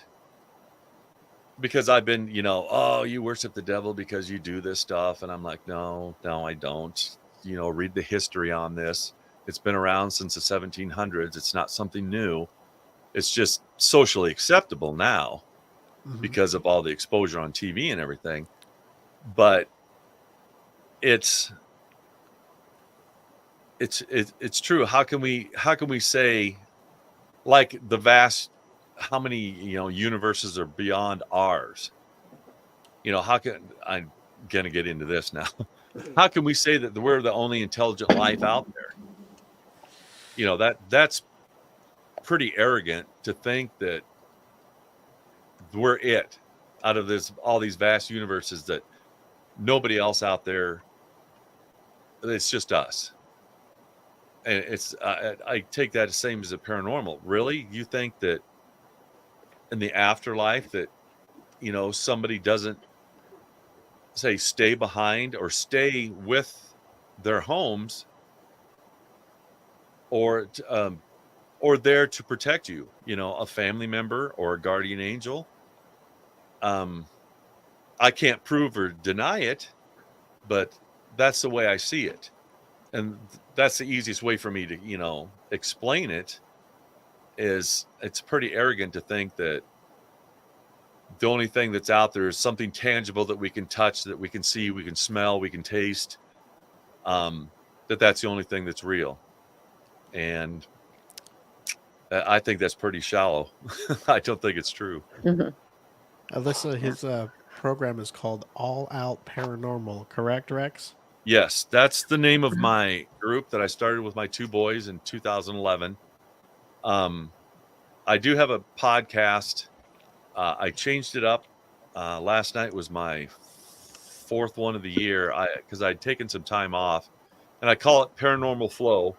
because I've been, oh, you worship the devil because you do this stuff. And I'm like, no, I don't. Read the history on this. It's been around since the 1700s. It's not something new. It's just socially acceptable now because of all the exposure on TV and everything. But it's true. How can we say, like, the vast, how many universes are beyond ours? How can, I'm gonna get into this now. How can we say that we're the only intelligent life out there? That's pretty arrogant to think that we're it out of all these vast universes, that nobody else out there. It's just us. And it's I take that as same as a paranormal. Really? You think that in the afterlife that somebody doesn't say stay behind or stay with their homes or there to protect you, a family member or a guardian angel? I can't prove or deny it, but that's the way I see it. And that's the easiest way for me to, explain it. Is it's pretty arrogant to think that the only thing that's out there is something tangible that we can touch, that we can see, we can smell, we can taste, that's the only thing that's real. And I think that's pretty shallow. I don't think it's true. Alyssa, his program is called All Out Paranormal, correct, Rex? Yes, that's the name of my group that I started with my two boys in 2011. I do have a podcast. I changed it up. Last night was my fourth one of the year because I'd taken some time off, and I call it Paranormal Flow.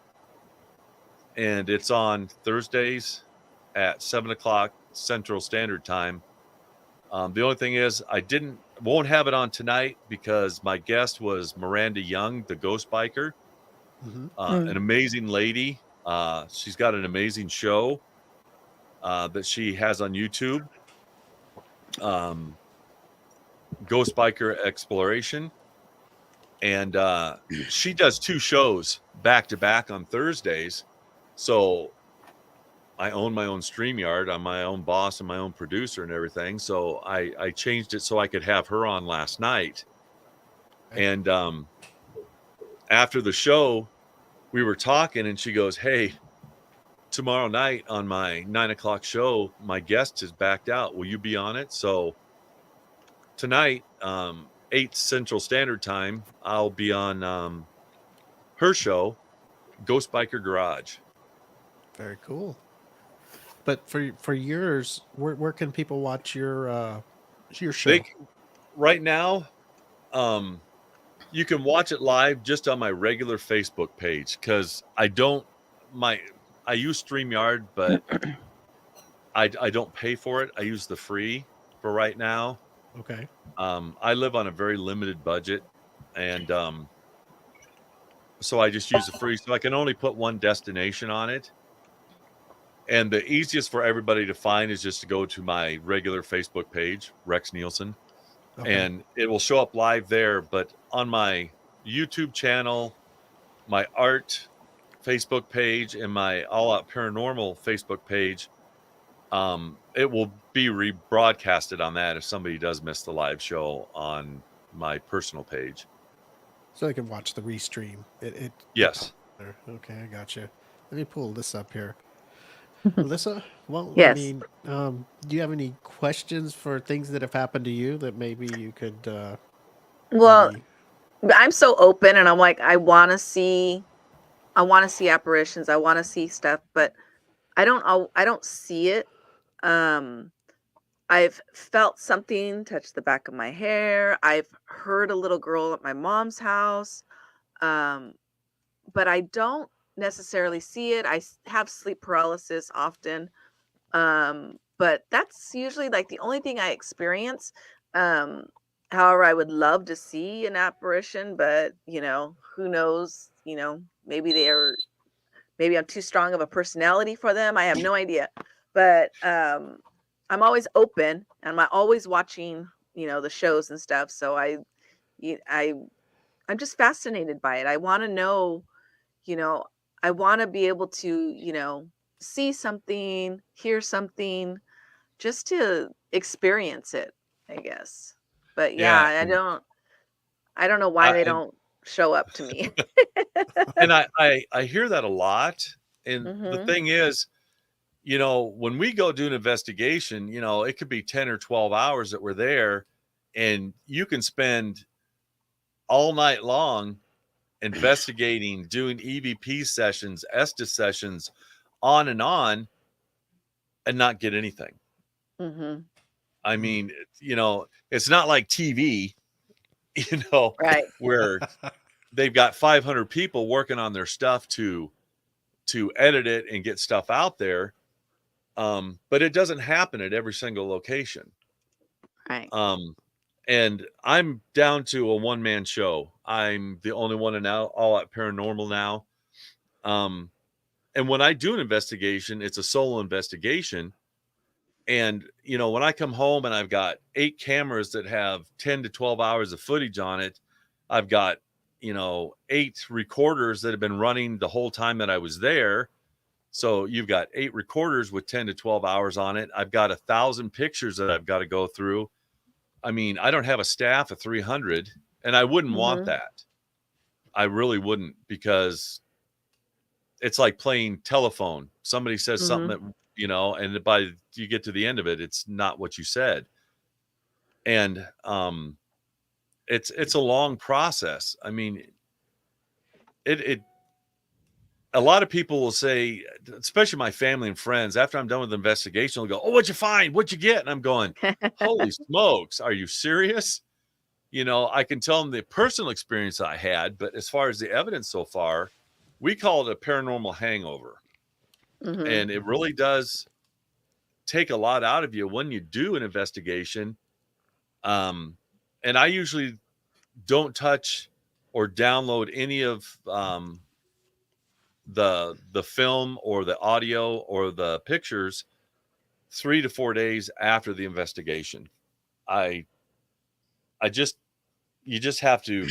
And it's on Thursdays at 7 o'clock Central Standard Time. The only thing is I won't have it on tonight because my guest was Miranda Young, the ghost biker, an amazing lady. She's got an amazing show that she has on YouTube, Ghost Biker Exploration. And she does 2 shows back to back on Thursdays. So I own my own StreamYard. I'm my own boss and my own producer and everything. So I changed it so I could have her on last night. And after the show, we were talking and she goes, "Hey, tomorrow night on my 9:00 show, my guest is backed out. Will you be on it?" So tonight, 8 Central Standard Time, I'll be on her show, Ghost Biker Garage. Very cool. But for yours, where can people watch your show? Right now, you can watch it live just on my regular Facebook page because I use StreamYard, but I don't pay for it. I use the free for right now. Okay. I live on a very limited budget, and so I just use the free. So I can only put one destination on it. And the easiest for everybody to find is just to go to my regular Facebook page, Rex Nielson, and it will show up live there. But on my YouTube channel, my art Facebook page, and my All Out Paranormal Facebook page, it will be rebroadcasted on that if somebody does miss the live show on my personal page. So they can watch the restream. Yes. Okay, I got you. Let me pull this up here. Alyssa, well, Yes. I mean, do you have any questions for things that have happened to you that maybe you could? Well, maybe... I'm so open, and I'm like, I want to see apparitions. I want to see stuff, but I don't see it. I've felt something touch the back of my hair. I've heard a little girl at my mom's house, but I don't necessarily see it. I have sleep paralysis often, but that's usually like the only thing I experience. However, I would love to see an apparition, but who knows? Maybe I'm too strong of a personality for them. I have no idea, but I'm always open, and I'm always watching the shows and stuff. So I'm just fascinated by it. I want to know, I want to be able to, see something, hear something, just to experience it, I guess. But yeah, I don't know why they don't show up to me. And I hear that a lot. And the thing is, when we go do an investigation, it could be 10 or 12 hours that we're there, and you can spend all night long investigating, doing EVP sessions, Estes sessions, on, and not get anything. I mean, it's not like TV, right, where they've got 500 people working on their stuff to edit it and get stuff out there. But it doesn't happen at every single location. Right. And I'm down to a one-man show. I'm the only one in All Out Paranormal now. And when I do an investigation, it's a solo investigation. And, when I come home and I've got 8 cameras that have 10 to 12 hours of footage on it, I've got, 8 recorders that have been running the whole time that I was there. So you've got 8 recorders with 10 to 12 hours on it. I've got 1,000 pictures that I've got to go through. I mean, I don't have a staff of 300, and I wouldn't want that. I really wouldn't, because it's like playing telephone. Somebody says something that, and by you get to the end of it, it's not what you said. And it's a long process. I mean, it a lot of people will say, especially my family and friends, after I'm done with the investigation, they'll go, "Oh, what'd you find? What'd you get?" And I'm going, "Holy smokes, are you serious?" I can tell them the personal experience I had, but as far as the evidence so far, we call it a paranormal hangover. And it really does. take a lot out of you when you do an investigation. And I usually don't touch or download any of the film or the audio or the pictures 3 to 4 days after the investigation. You just have to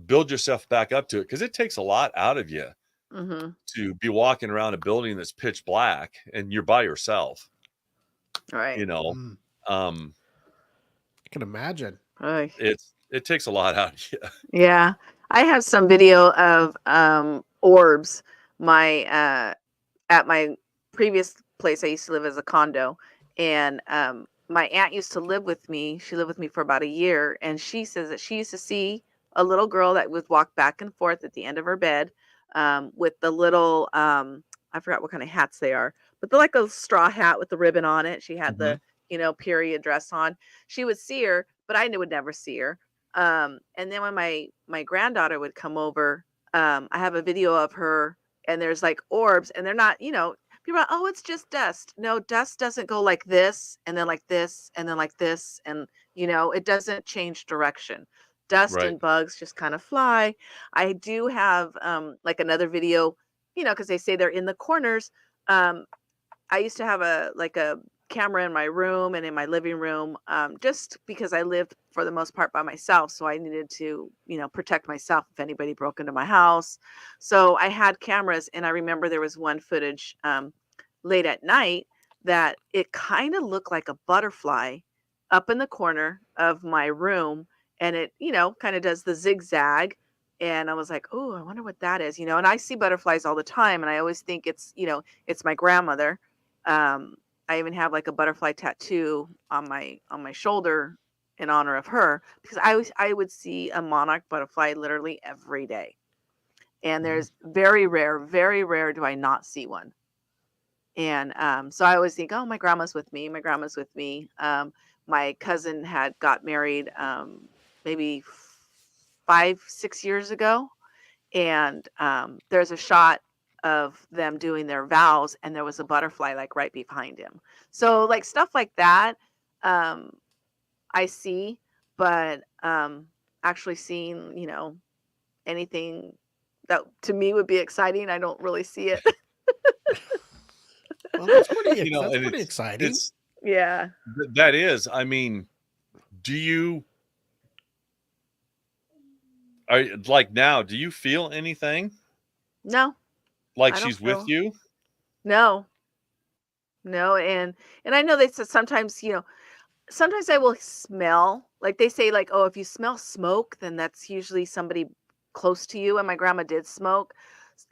build yourself back up to it, because it takes a lot out of you to be walking around a building that's pitch black and you're by yourself. Right. I can imagine. Right. It takes a lot out of you. Yeah. I have some video of orbs. At my previous place, I used to live as a condo, and my aunt used to live with me. She lived with me for about a year, and she says that she used to see a little girl that would walk back and forth at the end of her bed with the little, I forgot what kind of hats they are, but they're like a straw hat with the ribbon on it. She had the, period dress on. She would see her, but I would never see her. And then when my granddaughter would come over, I have a video of her, and there's like orbs, and they're not, people are, oh, it's just dust. No, dust doesn't go like this, and then like this, and then like this, and it doesn't change direction. Dust and bugs just kind of fly. I do have like another video, because they say they're in the corners. I used to have a camera in my room and in my living room, just because I lived for the most part by myself. So I needed to, protect myself if anybody broke into my house. So I had cameras, and I remember there was one footage late at night that it kind of looked like a butterfly up in the corner of my room. And it, kind of does the zigzag. And I was like, oh, I wonder what that is, and I see butterflies all the time. And I always think it's, it's my grandmother. I even have like a butterfly tattoo on my shoulder in honor of her, because I would see a monarch butterfly literally every day. And there's very rare do I not see one. And so I always think, oh, my grandma's with me. My cousin had got married maybe 5-6 years ago. And there's a shot of them doing their vows, and there was a butterfly like right behind him. So like stuff like that, I see, but actually seeing, anything that to me would be exciting, I don't really see it. Well, that's pretty, that's pretty exciting. Yeah. That is. I mean, like now, do you feel anything? No. Like she's with you? No. And I know they said sometimes, sometimes I will smell, like they say, like, oh, if you smell smoke, then that's usually somebody close to you. And my grandma did smoke,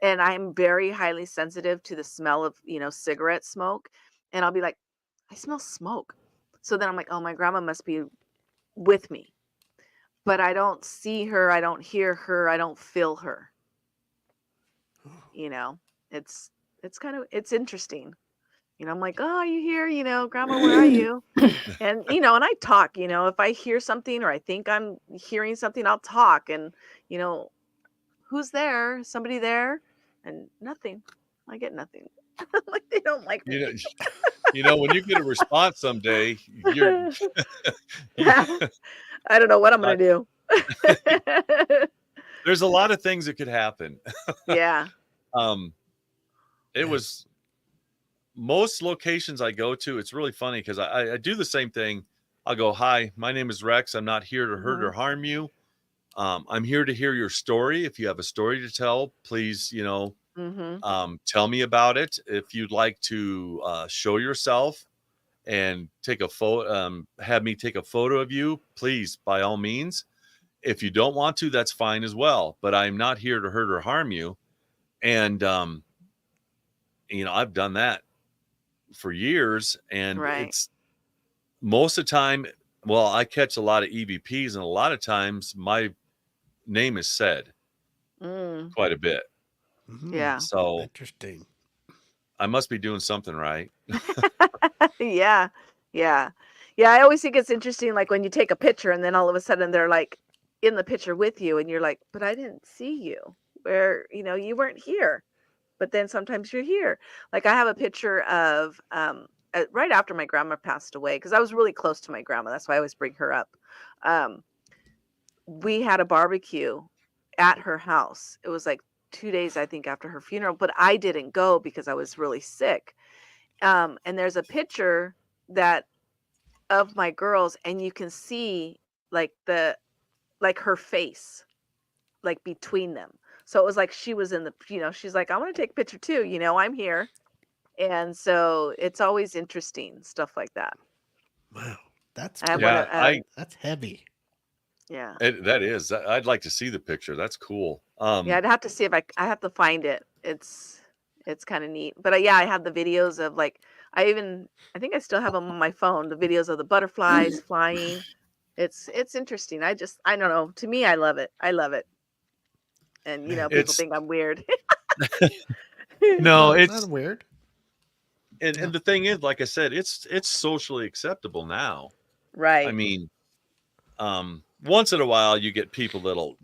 and I'm very highly sensitive to the smell of, cigarette smoke. And I'll be like, I smell smoke. So then I'm like, oh, my grandma must be with me. But I don't see her. I don't hear her. I don't feel her. It's kind of, it's interesting. I'm like, oh, you here, grandma, where are you? And, and I talk, if I hear something or I think I'm hearing something, I'll talk. And, who's there? Somebody there? And nothing. I get nothing. Like they don't like me. When you get a response someday, you're I don't know what I'm going to do. There's a lot of things that could happen. Yeah. It was most locations I go to. It's really funny because I do the same thing. I'll go, hi, my name is Rex. I'm not here to hurt or harm you. I'm here to hear your story. If you have a story to tell, please, tell me about it. If you'd like to show yourself and take a photo, have me take a photo of you, please, by all means. If you don't want to, that's fine as well. But I'm not here to hurt or harm you. And, I've done that for years. And it's most of the time, well, I catch a lot of EVPs, and a lot of times my name is said quite a bit. Yeah. So interesting. I must be doing something right. Yeah. I always think it's interesting, like when you take a picture and then all of a sudden they're like in the picture with you, and you're like, but I didn't see you, where, you weren't here. But then sometimes you're here. Like I have a picture of, right after my grandma passed away, because I was really close to my grandma. That's why I always bring her up. We had a barbecue at her house. It was like 2 days, I think, after her funeral, but I didn't go because I was really sick. And there's a picture that of my girls, and you can see like her face, like between them. So it was like she was in the, she's like, I want to take a picture too. I'm here. And so it's always interesting stuff like that. Wow, that's I have cool. one That's heavy. yeah. That is. I'd like to see the picture. That's cool. Yeah, I'd have to see if I have to find it. It's kind of neat. But yeah, I have the videos of like I think I still have them on my phone. The videos of the butterflies flying. It's interesting. I don't know. To me, I love it. I love it. And people It's think I'm weird. no, Not it's weird. and the thing is, like I said, it's socially acceptable now. Right. I mean, once in a while you get people that'll,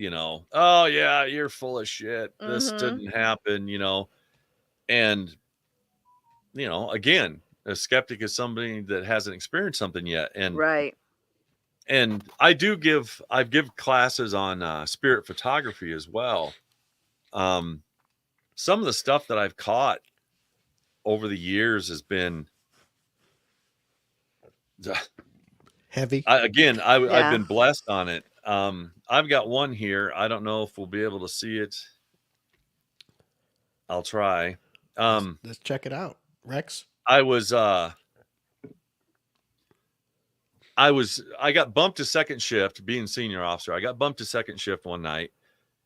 oh yeah, you're full of shit. This didn't happen, and again, a skeptic is somebody that hasn't experienced something yet. And right. And I give classes on spirit photography as well. Some of the stuff that I've caught over the years has been heavy. I've been blessed on it. I've got one here. I don't know if we'll be able to see it. I'll try. Let's check it out, Rex. I got bumped to second shift being senior officer. I got bumped to second shift one night,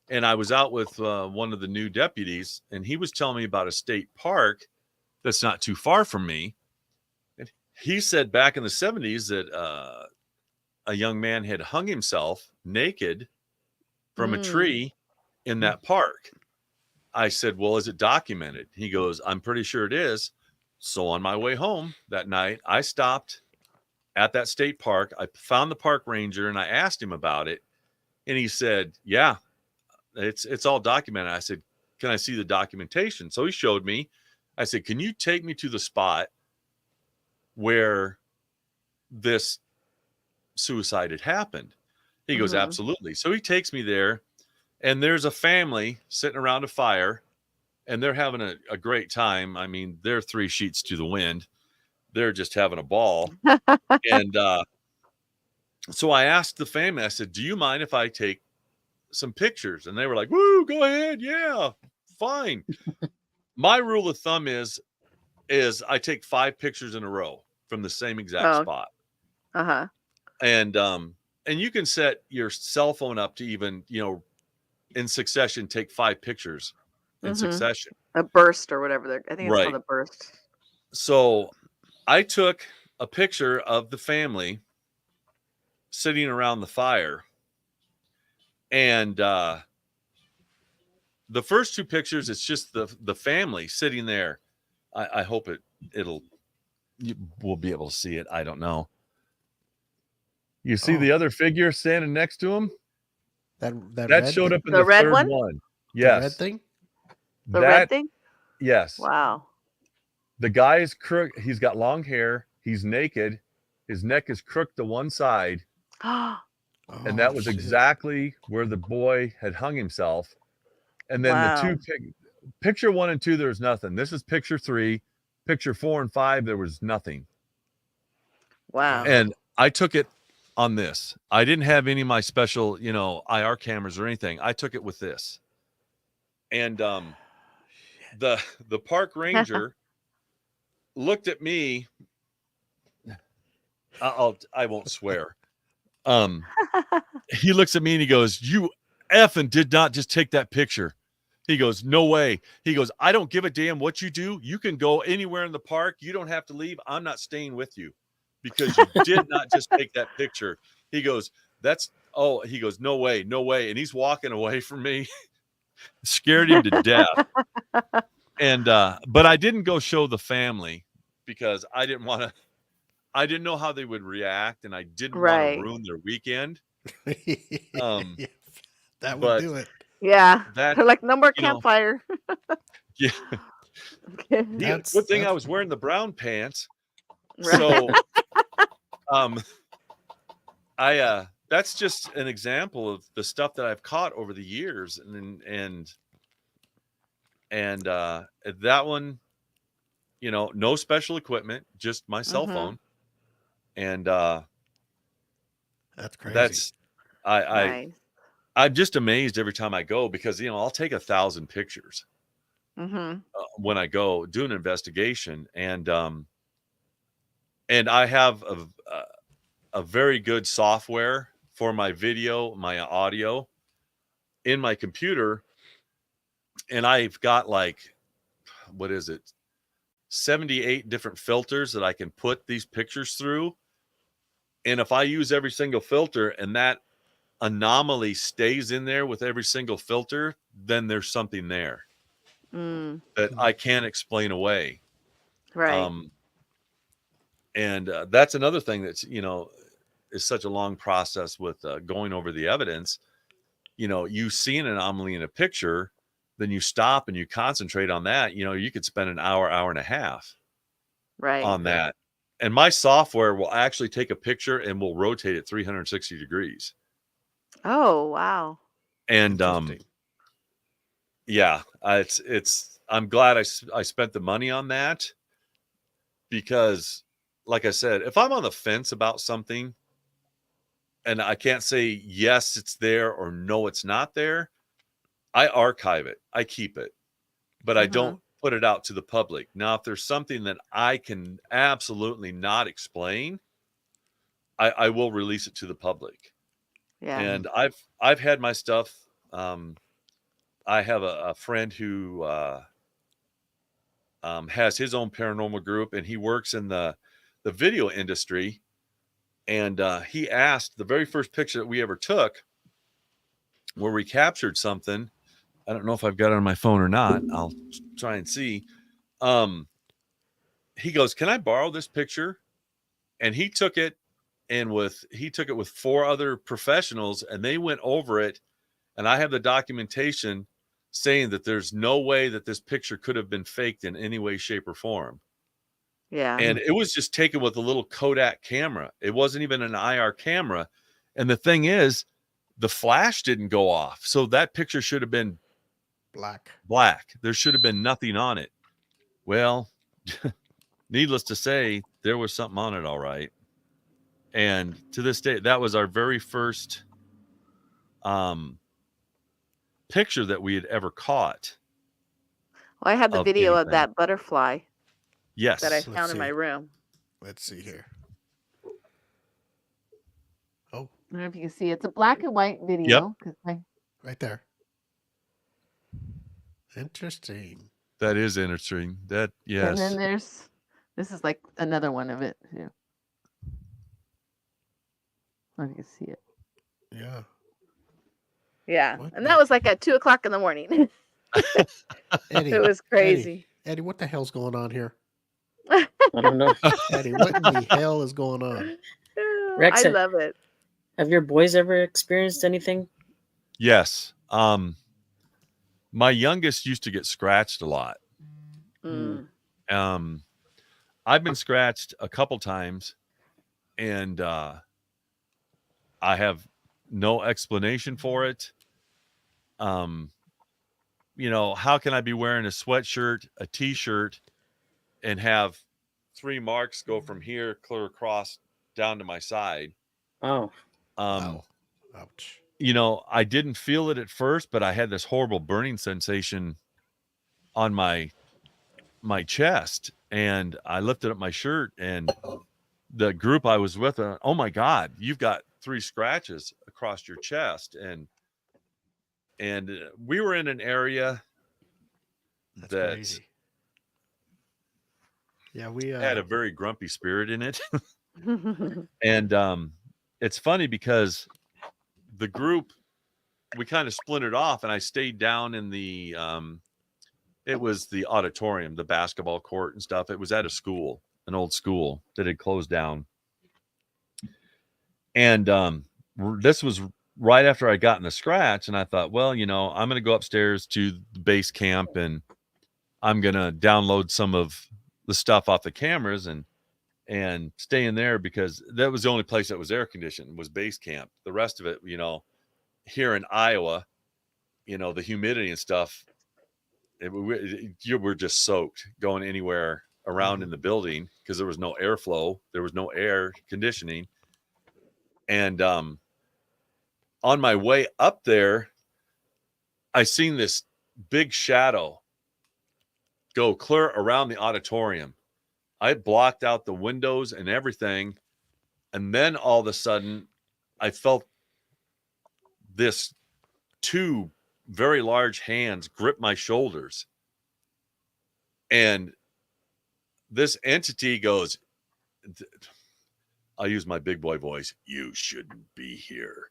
and I was out with one of the new deputies, and he was telling me about a state park that's not too far from me. And he said back in the 70s that a young man had hung himself naked from a tree in that park. I said, well, is it documented? He goes, I'm pretty sure it is. So on my way home that night, I stopped at that state park. I found the park ranger and I asked him about it. And he said, yeah, it's all documented. I said, can I see the documentation? So he showed me. I said, can you take me to the spot where this suicide had happened? He goes, absolutely. So he takes me there, and there's a family sitting around a fire, and they're having a great time. I mean, they're 3 sheets to the wind. They're just having a ball. And so I asked the family, I said, do you mind if I take some pictures? And they were like, woo, go ahead. Yeah, fine. My rule of thumb is I take 5 pictures in a row from the same exact spot. And you can set your cell phone up to even, in succession, take 5 pictures in succession. A burst or whatever. I think it's called a burst. So I took a picture of the family sitting around the fire. And the first 2 pictures, it's just the family sitting there. I hope we'll be able to see it. I don't know. You see the other figure standing next to him? That showed up in the red third one. Yes. The red thing? The red thing? Yes. Wow. The guy is crooked. He's got long hair. He's naked. His neck is crooked to one side. And that was exactly where the boy had hung himself. And then the picture 1 and 2, there's nothing. This is picture 3. Picture 4 and 5, there was nothing. Wow. And I took it on this. I didn't have any of my special, IR cameras or anything. I took it with this. And the park ranger looked at me. I won't swear. He looks at me and he goes, you effing did not just take that picture. He goes, no way. He goes, I don't give a damn what you do. You can go anywhere in the park. You don't have to leave. I'm not staying with you because you did not just take that picture. He goes, he goes, no way, no way. And he's walking away from me. Scared him to death. And, but I didn't go show the family because I didn't know how they would react, and I didn't want to ruin their weekend. That would do it. Yeah. They're like, no more campfire. Yeah. Good thing I was wearing the brown pants. So, that's just an example of the stuff that I've caught over the years, and that one, no special equipment, just my cell phone, and that's crazy. that's Nice. I'm just amazed every time I go, because I'll take 1,000 pictures when I go do an investigation, and I have a very good software for my video, my audio in my computer, and I've got like, what is it, 78 different filters that I can put these pictures through. And if I use every single filter and that anomaly stays in there with every single filter, then there's something there that I can't explain away. Right. And that's another thing that's, is such a long process with going over the evidence. You see an anomaly in a picture, then you stop and you concentrate on that. You could spend an hour, hour and a half on that. And my software will actually take a picture and will rotate it 360 degrees. Oh, wow. And yeah, I'm glad I spent the money on that, because like I said, if I'm on the fence about something and I can't say yes, it's there, or no, it's not there, I archive it. I keep it, but I don't put it out to the public. Now, if there's something that I can absolutely not explain, I will release it to the public. Yeah. And I've had my stuff. I have a friend who has his own paranormal group, and he works in the video industry. And he asked, the very first picture that we ever took, where we captured something, I don't know if I've got it on my phone or not. I'll try and see. He goes, "Can I borrow this picture?" And he took it, and he took it with 4 other professionals, and they went over it. And I have the documentation saying that there's no way that this picture could have been faked in any way, shape, or form. Yeah. And it was just taken with a little Kodak camera. It wasn't even an IR camera. And the thing is, the flash didn't go off. So that picture should have been black. There should have been nothing on it. Well, needless to say, there was something on it, all right. And to this day, that was our very first picture that we had ever caught. Well, I have the video of that butterfly. Yes. That I found in my room. Let's see here. I don't know if you can see. It's a black and white video. Yep. Right there. Interesting. That is interesting. That, yes. And then this is like another one of it too. I don't know if you can see it. Yeah. Yeah. And that was like at 2:00 in the morning. Eddie, it was crazy. Eddie, what the hell's going on here? I don't know. Eddie, what in the hell is going on? Rex, I love it. Have your boys ever experienced anything? Yes. My youngest used to get scratched a lot. I've been scratched a couple times, and I have no explanation for it. How can I be wearing a sweatshirt, a t-shirt, and have 3 marks go from here clear across down to my side? Oh. Ouch. I didn't feel it at first, but I had this horrible burning sensation on my chest, and I lifted up my shirt, and the group I was with, oh my God, you've got 3 scratches across your chest. And we were in an area That's that crazy. Yeah, we had a very grumpy spirit in it. And it's funny because the group, we kind of splintered off, and I stayed down in the it was the auditorium, the basketball court and stuff. It was at a school, an old school that had closed down. And this was right after I gotten the scratch, and I thought, well, I'm going to go upstairs to the base camp, and I'm going to download some of the stuff off the cameras. And and staying there because that was the only place that was air conditioned was base camp. The rest of it, here in Iowa, the humidity and stuff, you were just soaked going anywhere around in the building because there was no airflow, there was no air conditioning. And on my way up there, I seen this big shadow go clear around the auditorium. I blocked out the windows and everything. And then all of a sudden, I felt this two very large hands grip my shoulders. And this entity goes, I'll use my big boy voice, "You shouldn't be here."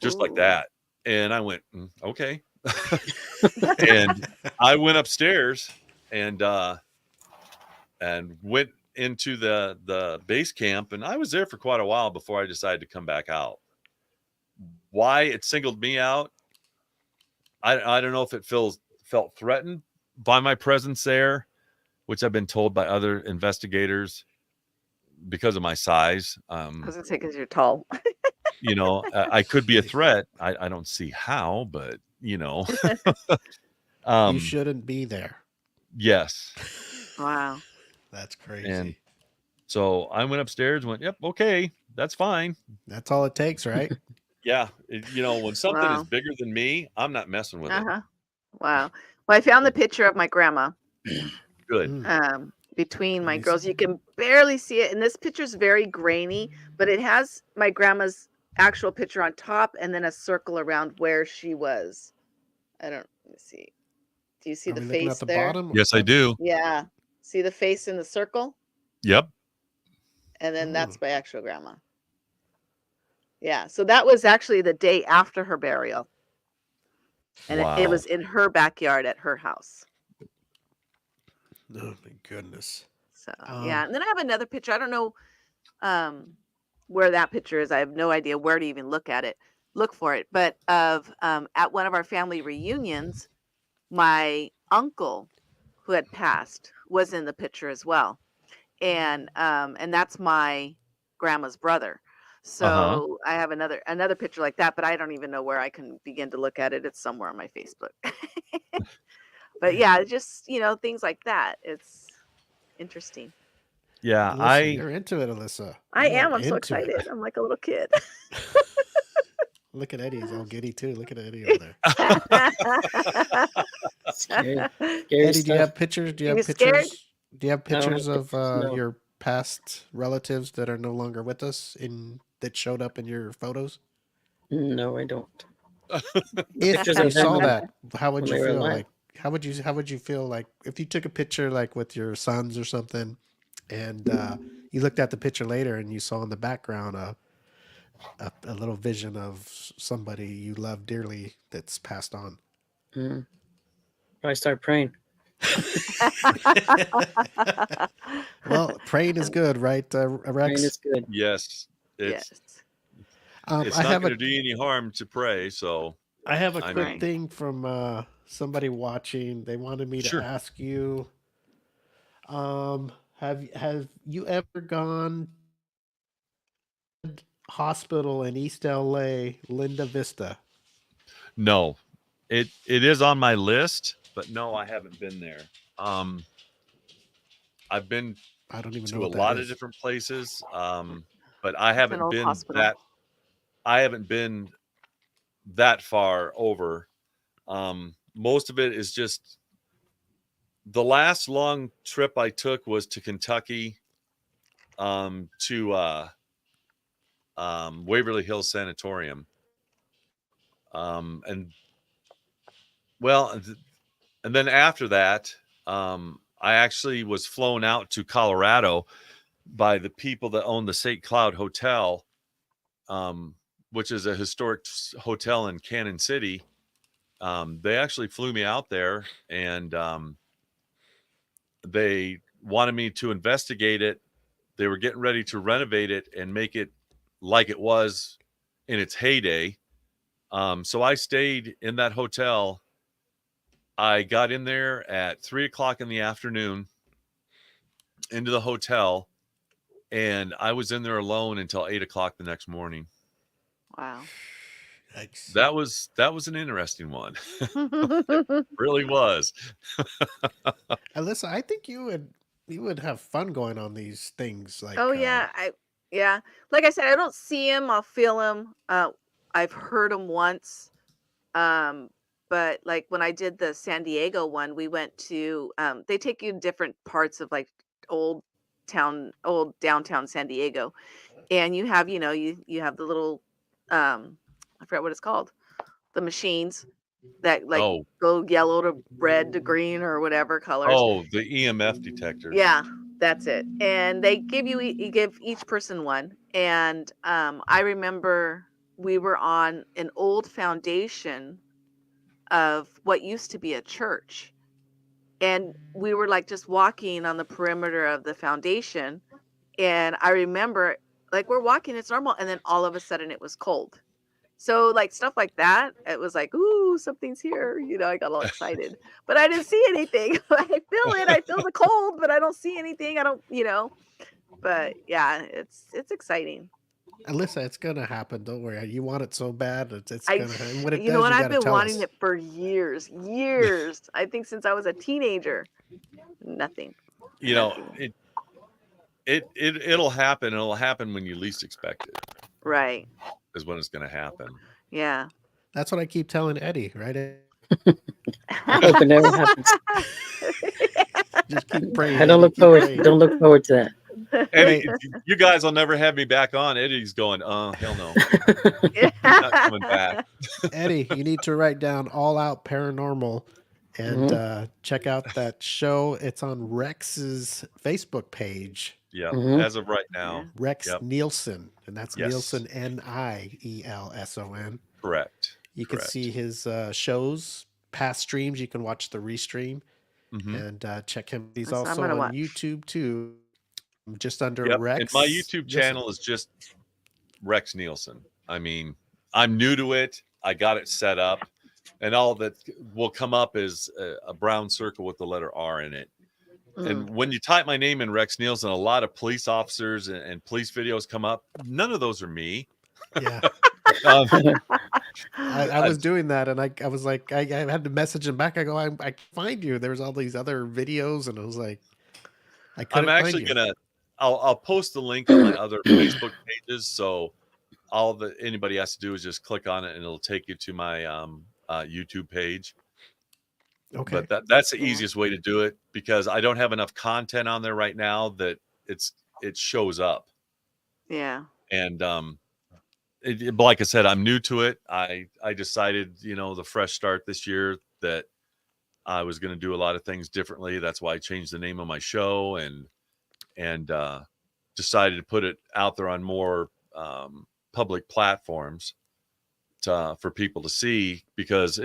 Just like that. And I went, okay. And I went upstairs and went into the base camp, and I was there for quite a while before I decided to come back out. Why it singled me out, I don't know if it felt threatened by my presence there, which I've been told by other investigators because of my size. I was gonna say because you're tall. I could be a threat. I don't see how, but you shouldn't be there. Yes. Wow. That's crazy. And so I went upstairs and went, yep, okay, that's fine. That's all it takes, right? Yeah. When something Wow. is bigger than me, I'm not messing with it. Wow. Well, I found the picture of my grandma. Good. Between my girls, you can barely see it, and this picture is very grainy, but it has my grandma's actual picture on top and then a circle around where she was. Let me see. Do you see the face at the there? bottom? Yes, I do. Yeah. See the face in the circle? Yep. And then that's my actual grandma. Yeah. So that was actually the day after her burial. And it was in her backyard at her house. Oh my goodness. So yeah. And then I have another picture. I don't know where that picture is. I have no idea where to even look for it. But of at one of our family reunions, my uncle who had passed was in the picture as well. And that's my grandma's brother. So I have another picture like that, but I don't even know where I can begin to look at it. It's somewhere on my Facebook. But yeah, just things like that. It's interesting. Yeah, Alyssa, you're into it, Alyssa. I am. I'm so excited. I'm like a little kid. Look at Eddie. He's all giddy too. Look at Eddie over there. Scary Eddie, stuff. do you have pictures? Do you have scared? pictures? Do you have pictures of No. your past relatives that are no longer with us that showed up in your photos? No, I don't. If Pictures you of them saw when- that, how would when you they were feel? alive. Like how would you feel like if you took a picture like with your sons or something, and you looked at the picture later and you saw in the background a little vision of somebody you love dearly that's passed on? Probably start praying. Well, praying is good, right, Praying Rex? is good. yes. Yes. It's I not have going a to do you any harm to pray. So I have a I quick mean- thing from somebody watching. They wanted me to Sure. ask you, have you ever gone to the hospital in East LA, Linda Vista? no, it is on my list, but no, I haven't been there. I've been I don't even know to a what that lot of is. different places, but I haven't old been hospital. that far over. Most of it is just the last long trip I took was to Kentucky, to Waverly Hills Sanatorium. And then after that, I actually was flown out to Colorado by the people that own the St. Cloud Hotel, which is a historic hotel in Cannon City. They actually flew me out there, and they wanted me to investigate it. They were getting ready to renovate it and make it like it was in its heyday. So I stayed in that hotel. I got in there at 3:00 in the afternoon into the hotel, and I was in there alone until 8:00 the next morning. Wow. Yikes. That was an interesting one. It really was. Alyssa, I think you would have fun going on these things. Like, Oh yeah, yeah. Like I said, I don't see him. I'll feel him. I've heard him once. But like when I did the San Diego one, we went to. They take you in different parts of like old downtown San Diego, and you have you have the little, I forgot what it's called, the machines that like Oh, go yellow to red to green or whatever colors. the EMF detectors. Yeah, that's it. And they give you give each person one. And I remember we were on an old foundation of what used to be a church. And we were like just walking on the perimeter of the foundation. And I remember like we're walking, it's normal, and then all of a sudden it was cold. So like stuff like that, it was like, ooh, something's here. I got all excited, but I didn't see anything. I feel it. I feel the cold, but I don't see anything. I don't. But yeah, it's exciting. Alyssa, it's gonna happen. Don't worry. You want it so bad. It's I, gonna. And when it you does, know what? you I've gotta been tell wanting us. it for years. I think since I was a teenager. Nothing. It'll happen. It'll happen when you least expect it. Right. Is when it's going to happen. Yeah. That's what I keep telling Eddie, right? I hope it never happens. Just keep praying. I don't look forward to that. Eddie, you guys will never have me back on. Eddie's going, hell no. Not coming back. Eddie, you need to write down All Out Paranormal and check out that show. It's on Rex's Facebook page. Yeah, as of right now. Rex Nielson, and that's Yes. Nielson, Nielson. Correct. You can see his shows, past streams. You can watch the restream and check him. He's also on YouTube too, just under Rex. And my YouTube channel is just Rex Nielson. I mean, I'm new to it. I got it set up, and all that will come up is a brown circle with the letter R in it. And when you type my name in Rex Nielsen, a lot of police officers and police videos come up. None of those are me. Yeah. I was doing that, and I was like, I had to message him back. I go, I find you. There was all these other videos, and I was like, I'm actually I'll post the link on my other Facebook pages. So anybody has to do is just click on it, and it'll take you to my YouTube page. Okay. But that's the easiest way to do it, because I don't have enough content on there right now that it shows up. Yeah. And like I said, I'm new to it. I decided, the fresh start this year, that I was going to do a lot of things differently. That's why I changed the name of my show and decided to put it out there on more public platforms for people to see, because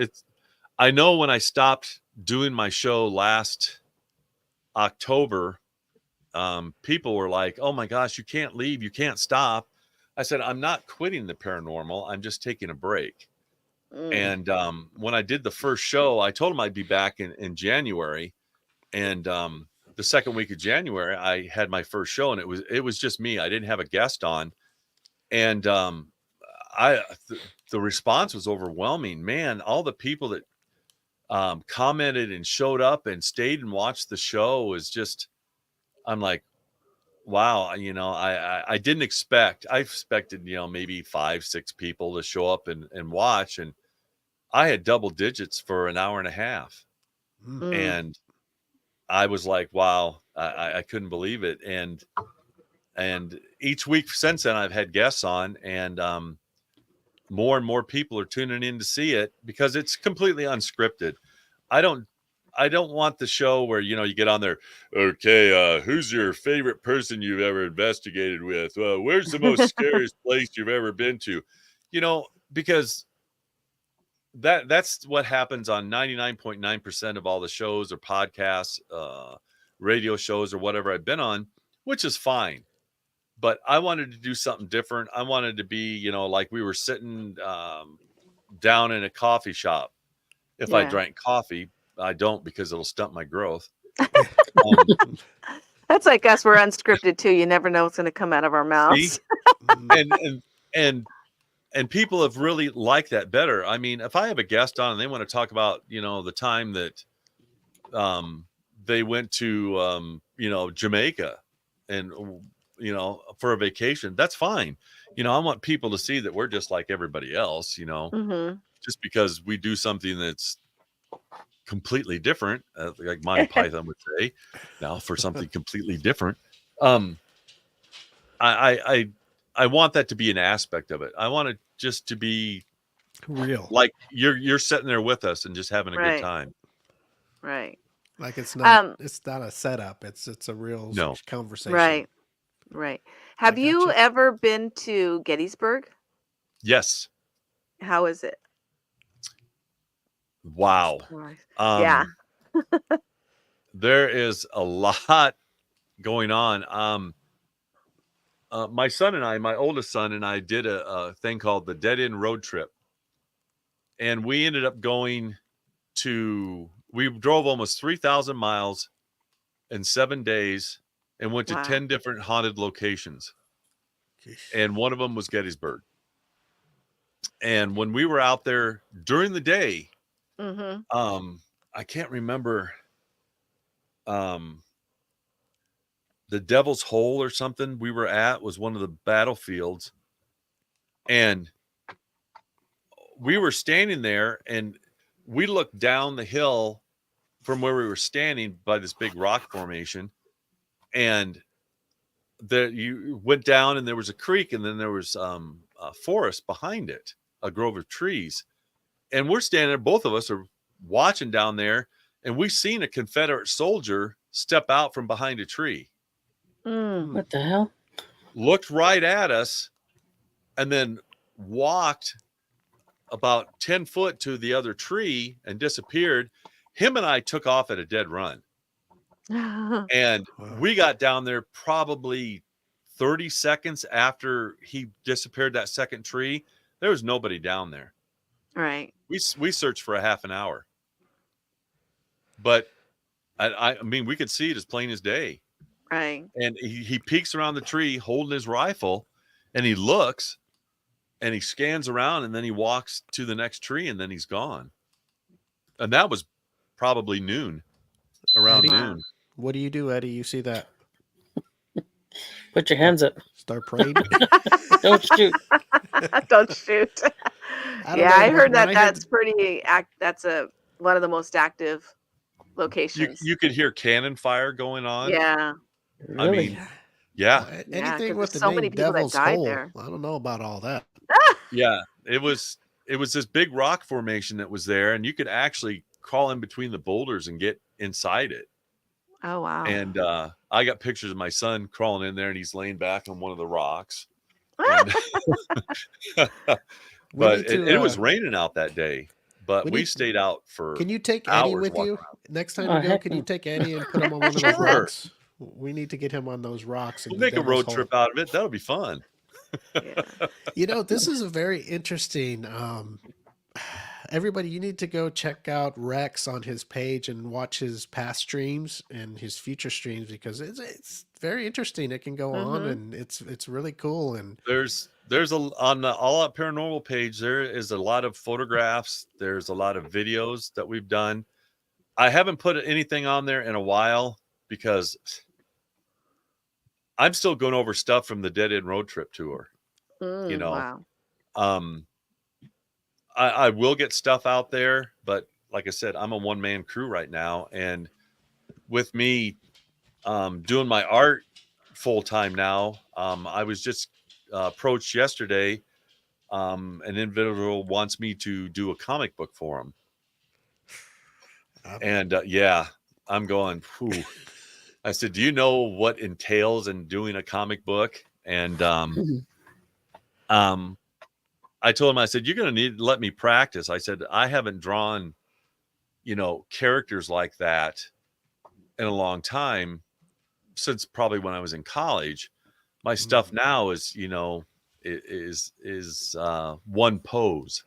I know when I stopped doing my show last October, people were like, oh my gosh, you can't leave. You can't stop. I said, I'm not quitting the paranormal. I'm just taking a break. And when I did the first show, I told them I'd be back in January. And the second week of January, I had my first show, and it was just me. I didn't have a guest on. And the response was overwhelming. Man, all the people that commented and showed up and stayed and watched the show was just, I'm like, wow, I didn't expect. I expected, maybe 5-6 people to show up and watch, and I had double digits for an hour and a half. And I was like, wow, I couldn't believe it. And each week since then, I've had guests on, and more and more people are tuning in to see it, because it's completely unscripted. I don't want the show where, you get on there. Okay. Who's your favorite person you've ever investigated with? Where's the most scariest place you've ever been to? Because that's what happens on 99.9% of all the shows or podcasts, radio shows or whatever I've been on, which is fine. But I wanted to do something different. I wanted to be, like we were sitting down in a coffee shop. If I drank coffee, I don't, because it'll stunt my growth. That's like us. We're unscripted too. You never know what's going to come out of our mouths. and people have really liked that better. I mean, if I have a guest on and they want to talk about, the time that they went to Jamaica and for a vacation, that's fine. I want people to see that we're just like everybody else, Mm-hmm. just because we do something that's completely different, like Monty Python would say, now for something completely different. I want that to be an aspect of it. I want it just to be real, like you're sitting there with us and just having a good time. Right. Like it's not a setup. It's a real conversation. Right. Have you ever been to Gettysburg? Yes. How is it? Wow. Yeah. There is a lot going on. My oldest son and I did a thing called the Dead End Road Trip. And we ended up we drove almost 3,000 miles in 7 days and went to 10 different haunted locations. And one of them was Gettysburg. And when we were out there during the day, I can't remember, the Devil's Hole or something we were at was one of the battlefields. And we were standing there and we looked down the hill from where we were standing by this big rock formation. And you went down and there was a creek and then there was a forest behind it, a grove of trees. And we're standing there, both of us are watching down there, and we seen a Confederate soldier step out from behind a tree. What the hell? Looked right at us and then walked about 10 foot to the other tree and disappeared. Him and I took off at a dead run. And we got down there probably 30 seconds after he disappeared that second tree. There was nobody down there. Right. We searched for a half an hour. But I mean, we could see it as plain as day. Right. And he peeks around the tree holding his rifle and he looks and he scans around and then he walks to the next tree and then he's gone. And that was probably noon, around noon. What do you do, Eddie? You see that? Put your hands up. Start praying. Don't shoot. Don't shoot. I heard that's pretty. That's one of the most active locations. You could hear cannon fire going on. Yeah. Really? I mean, yeah. Anything with the so name many people Devil's that died Hole. there. I don't know about all that. Yeah, it was this big rock formation that was there, and you could actually crawl in between the boulders and get inside it. Oh wow! And I got pictures of my son crawling in there, and he's laying back on one of the rocks. But it was raining out that day. But we stayed out for. Can you take Eddie with you next time you go? Can you take Eddie and put him on one of those rocks? We need to get him on those rocks. We'll make a road trip out of it. That'll be fun. Yeah. This is a very interesting. Everybody, you need to go check out Rex on his page and watch his past streams and his future streams because it's very interesting. It can go on and it's really cool. And there's on the All Out Paranormal page, there is a lot of photographs. There's a lot of videos that we've done. I haven't put anything on there in a while because I'm still going over stuff from the Dead End Road Trip tour. Wow. I will get stuff out there, but like I said, I'm a one-man crew right now. And with me doing my art full-time now, I was just approached yesterday. An individual wants me to do a comic book for him. And I'm going, whew. I said, do you know what entails in doing a comic book? And I told him, I said, you're going to need to let me practice. I said, I haven't drawn, characters like that in a long time, since probably when I was in college. My stuff now is, is one pose.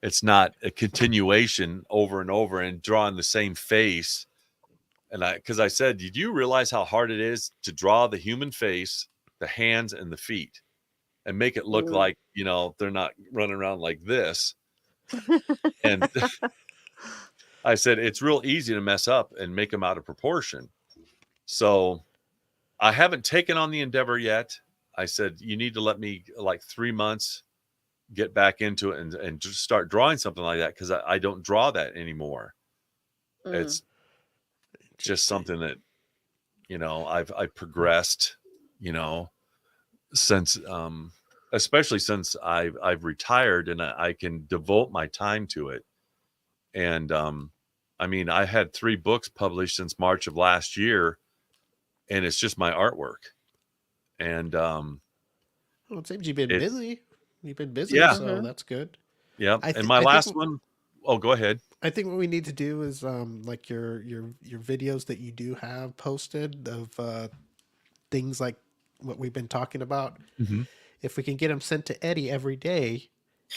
It's not a continuation over and over and drawing the same face And because I said, did you realize how hard it is to draw the human face, the hands and the feet, and make it look like, they're not running around like this. And I said, it's real easy to mess up and make them out of proportion. So I haven't taken on the endeavor yet. I said, you need to let me like 3 months get back into it and just start drawing something like that, because I don't draw that anymore. It's just something that, I've progressed, since, especially since I've retired, and I can devote my time to it. And, I mean, I had 3 books published since March of last year, and it's just my artwork. And, well, it seems you've been busy. You've been busy, Yeah. so that's good. Yeah. And my last one, oh, go ahead. I think what we need to do is like your videos that you do have posted of things like what we've been talking about. Mm-hmm. If we can get them sent to Eddie every day,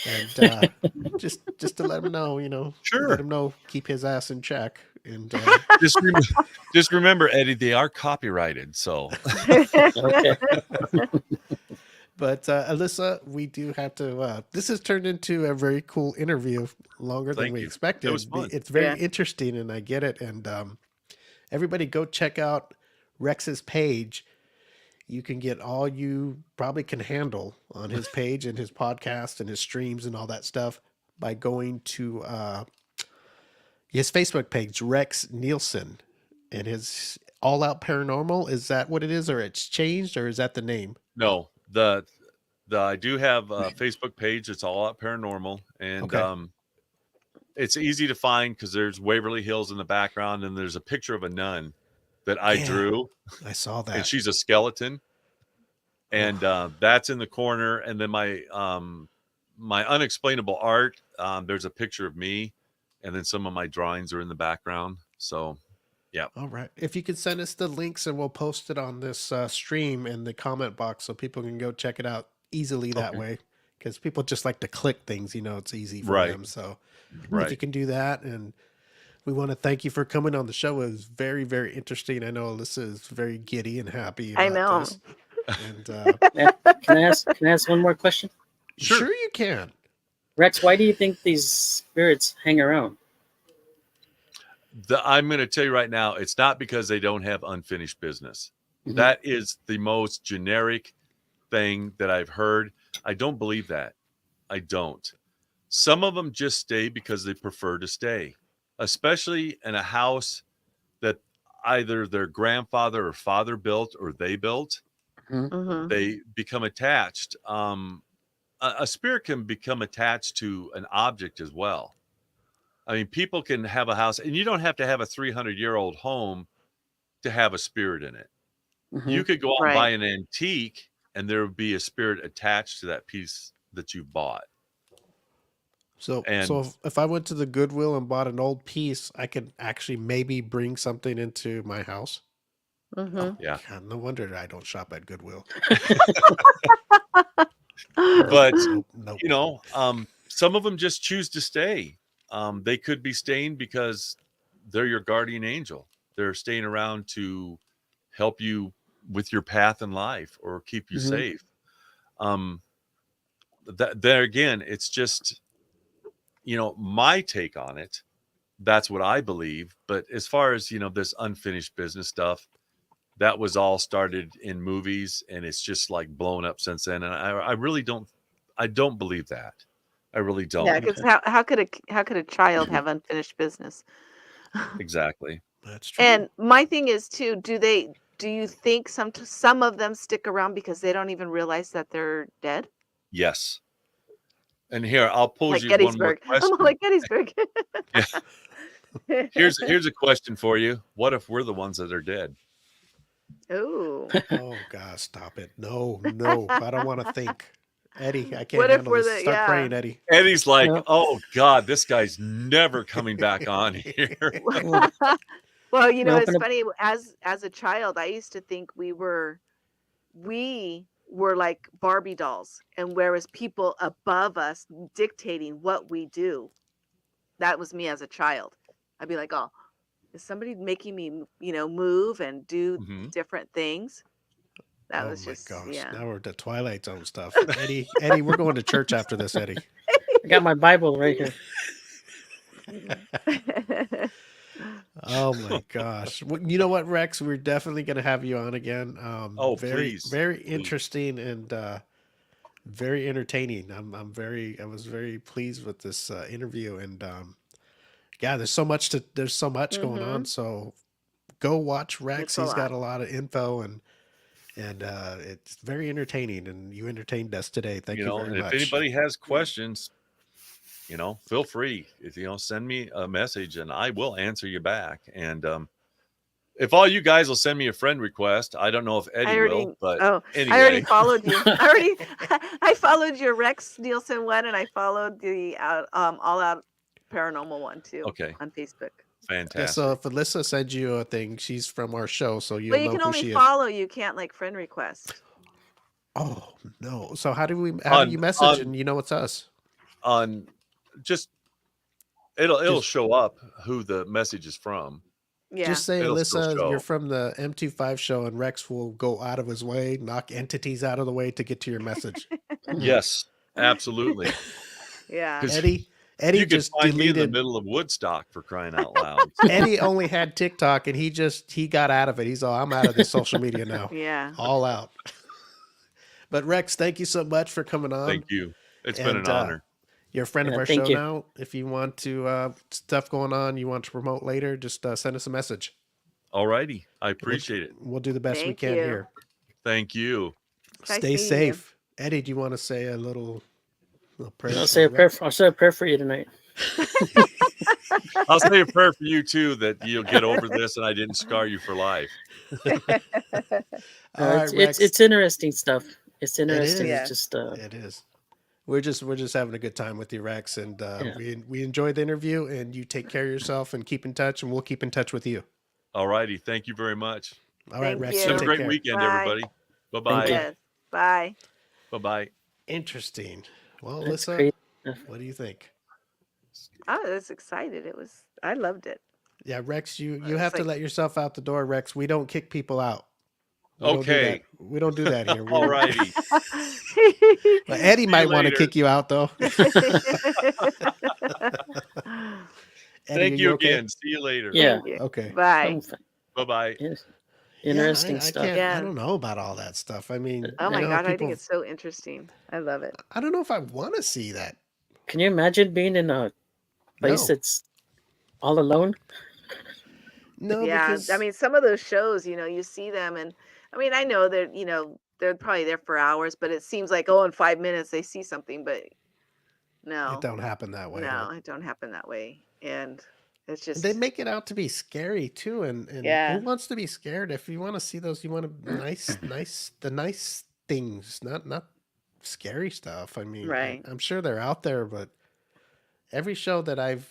and just to let him know, Sure, let him know, keep his ass in check, and just remember, Eddie, they are copyrighted. So, Okay. But Alyssa, we do have to. This has turned into a very cool interview, longer than Thank we you. expected. It was fun. It's very interesting, and I get it. And everybody, go check out Rex's page. You can get all you probably can handle on his page and his podcast and his streams and all that stuff by going to his Facebook page, Rex Nielson, and his All Out Paranormal. Is that what it is, or it's changed, or is that the name? No, I do have a Facebook page. It's All Out Paranormal, and it's easy to find because there's Waverly Hills in the background, and there's a picture of a nun that I drew. I saw that, and she's a skeleton, and that's in the corner. And then my unexplainable art, there's a picture of me, and then some of my drawings are in the background. So, yeah. All right. If you could send us the links, and we'll post it on this stream in the comment box so people can go check it out easily that way. Because people just like to click things, it's easy for them. So if you can do that, and we want to thank you for coming on the show. It was very, very interesting. I know Alyssa is very giddy and happy about I know. this. And Can I ask one more question? sure you can. Rex, why do you think these spirits hang around? I'm going to tell you right now, it's not because they don't have unfinished business. Mm-hmm. That is the most generic thing that I've heard. I don't believe that. I don't. Some of them just stay because they prefer to stay, especially in a house that either their grandfather or father built or they built. Mhm. They become attached. A spirit can become attached to an object as well. I mean, people can have a house, and you don't have to have a 300-year-old home to have a spirit in it. Mm-hmm. You could go out and Right. buy an antique, and there would be a spirit attached to that piece that you bought. So And- if I went to the Goodwill and bought an old piece, I could actually maybe bring something into my house. Mhm. Yeah. God, no wonder I don't shop at Goodwill. But, Nope. some of them just choose to stay. They could be staying because they're your guardian angel. They're staying around to help you with your path in life or keep you Mhm. safe. There again, it's just, my take on it. That's what I believe. But as far as, this unfinished business stuff, that was all started in movies, and it's just like blown up since then. And I really don't believe that. I really don't. Yeah, because how could a child have unfinished business? Exactly. That's true. And my thing is too, do you think some of them stick around because they don't even realize that they're dead? Yes. And here, I'll pose Like you one more Gettysburg. question. I'm like Gettysburg. Here's a question for you. What if we're the ones that are dead? Ooh. Oh God, stop it! No, I don't want to think. Eddie, I can't What if handle we're this. the- Start yeah. praying, Eddie. Eddie's like, Yeah. oh God, this guy's never coming back on here. Well, Well, Well, it's open up- funny. As a child, I used to think we were like Barbie dolls, and whereas people above us dictating what we do, that was me as a child. I'd be like, oh, is somebody making me, move and do Mhm. different things. That Oh was my just, gosh! yeah. Now we're at the Twilight Zone stuff. Eddie, we're going to church after this, Eddie. I got my Bible right here. Oh my gosh! Well, you know what, Rex? We're definitely going to have you on again. Oh, Very, please. very Please. interesting and very entertaining. I was very pleased with this interview, and yeah, there's so much going on. So go watch Rex. It's a He's got lot. a lot of info, and it's very entertaining. And you entertained us today. Thank you very And much. if anybody has questions, feel free. If send me a message and I will answer you back. And if all you guys will send me a friend request, I don't know if Eddie will, but anyway. I already followed you. I followed your Rex Nielson one, and I followed the All Out Paranormal one too. Okay. On Facebook. Fantastic. Yeah, so if Alyssa sends you a thing, she's from our show, so you'll But you know can who only she follow. You can't like friend request. Oh no! So how do you message and you know it's us? On just it'll show up who the message is from. Yeah. Just say, It'll still Alyssa, show. you're from the M25 show, and Rex will go out of his way, knock entities out of the way to get to your message. Yes, absolutely. Yeah. 'Cause Eddie you could just find me in the deleted. middle of Woodstock, for crying out loud. Eddie only had TikTok, and he got out of it. He's all, I'm out of this social media now. Yeah. All out. But Rex, thank you so much for coming on. Thank you. It's been an honor. You're a friend of our thank show you. now. If you want to stuff going on, you want to promote later, just send us a message. All righty. I appreciate it. We'll do the best we Thank can you. here. Thank you. Nice Stay meeting you. safe. Eddie, do you want to say a little prayer? I'll say a prayer. I'll say a prayer for you tonight. I'll say a prayer for you too, that you'll get over this and I didn't scar you for life. All right, Rex. It's interesting stuff. It's interesting. is. It's just It is. We're just having a good time with you, Rex, and Yeah. we enjoyed the interview. And you take care of yourself and keep in touch, and we'll keep in touch with you. All righty. Thank you very much. All right, Thank Rex. you. you Have a take great care. weekend, Bye. everybody. Bye-bye. Yes. Bye. Bye-bye. Interesting. Well, That's Alyssa, great. what do you think? I was excited. I loved it. Yeah, Rex, you It's have to like- let yourself out the door, Rex. We don't kick people out. We Okay. don't do that here. All righty. But Eddie you might want to later. kick you out, though. Eddie, Thank are you okay? again. See you later. Yeah. Thank you. Okay. Bye. Bye-bye. Yes. Yeah, Interesting I stuff. can't- Yeah. I don't know about all that stuff. I mean, Oh my you know, God, I people- think it's so interesting. I love it. I don't know if I want to see that. Can you imagine being in a place No. that's all alone? No, Yeah, because I mean, some of those shows, you see them, and I mean, I know they're probably there for hours, but it seems like, in 5 minutes they see something, but no, it don't happen that way. no, it don't happen that way, and it's just They make it out to be scary too, and Yeah. who wants to be scared? If you want to see those, you want to nice things, not scary stuff. I mean, Right. I'm sure they're out there, but every show that I've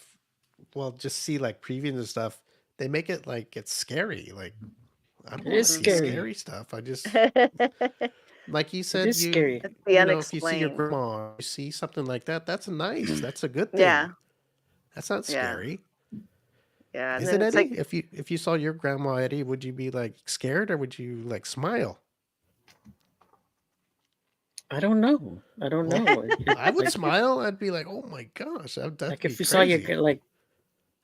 just see like previews and stuff, they make it like it's scary. Like I don't It want is to see scary. scary stuff. I just it's like you said, is scary. the if you see your unexplained. grandma, you see something like that, that's nice. That's a good thing. Yeah, That's not Yeah. scary. yeah, and Is then it, it's Eddie? like If you saw your grandma, Eddie, would you be like scared or would you like smile? I don't know. I don't know. I would smile. I'd be like, oh my gosh, that'd Like be if you saw your crazy. like,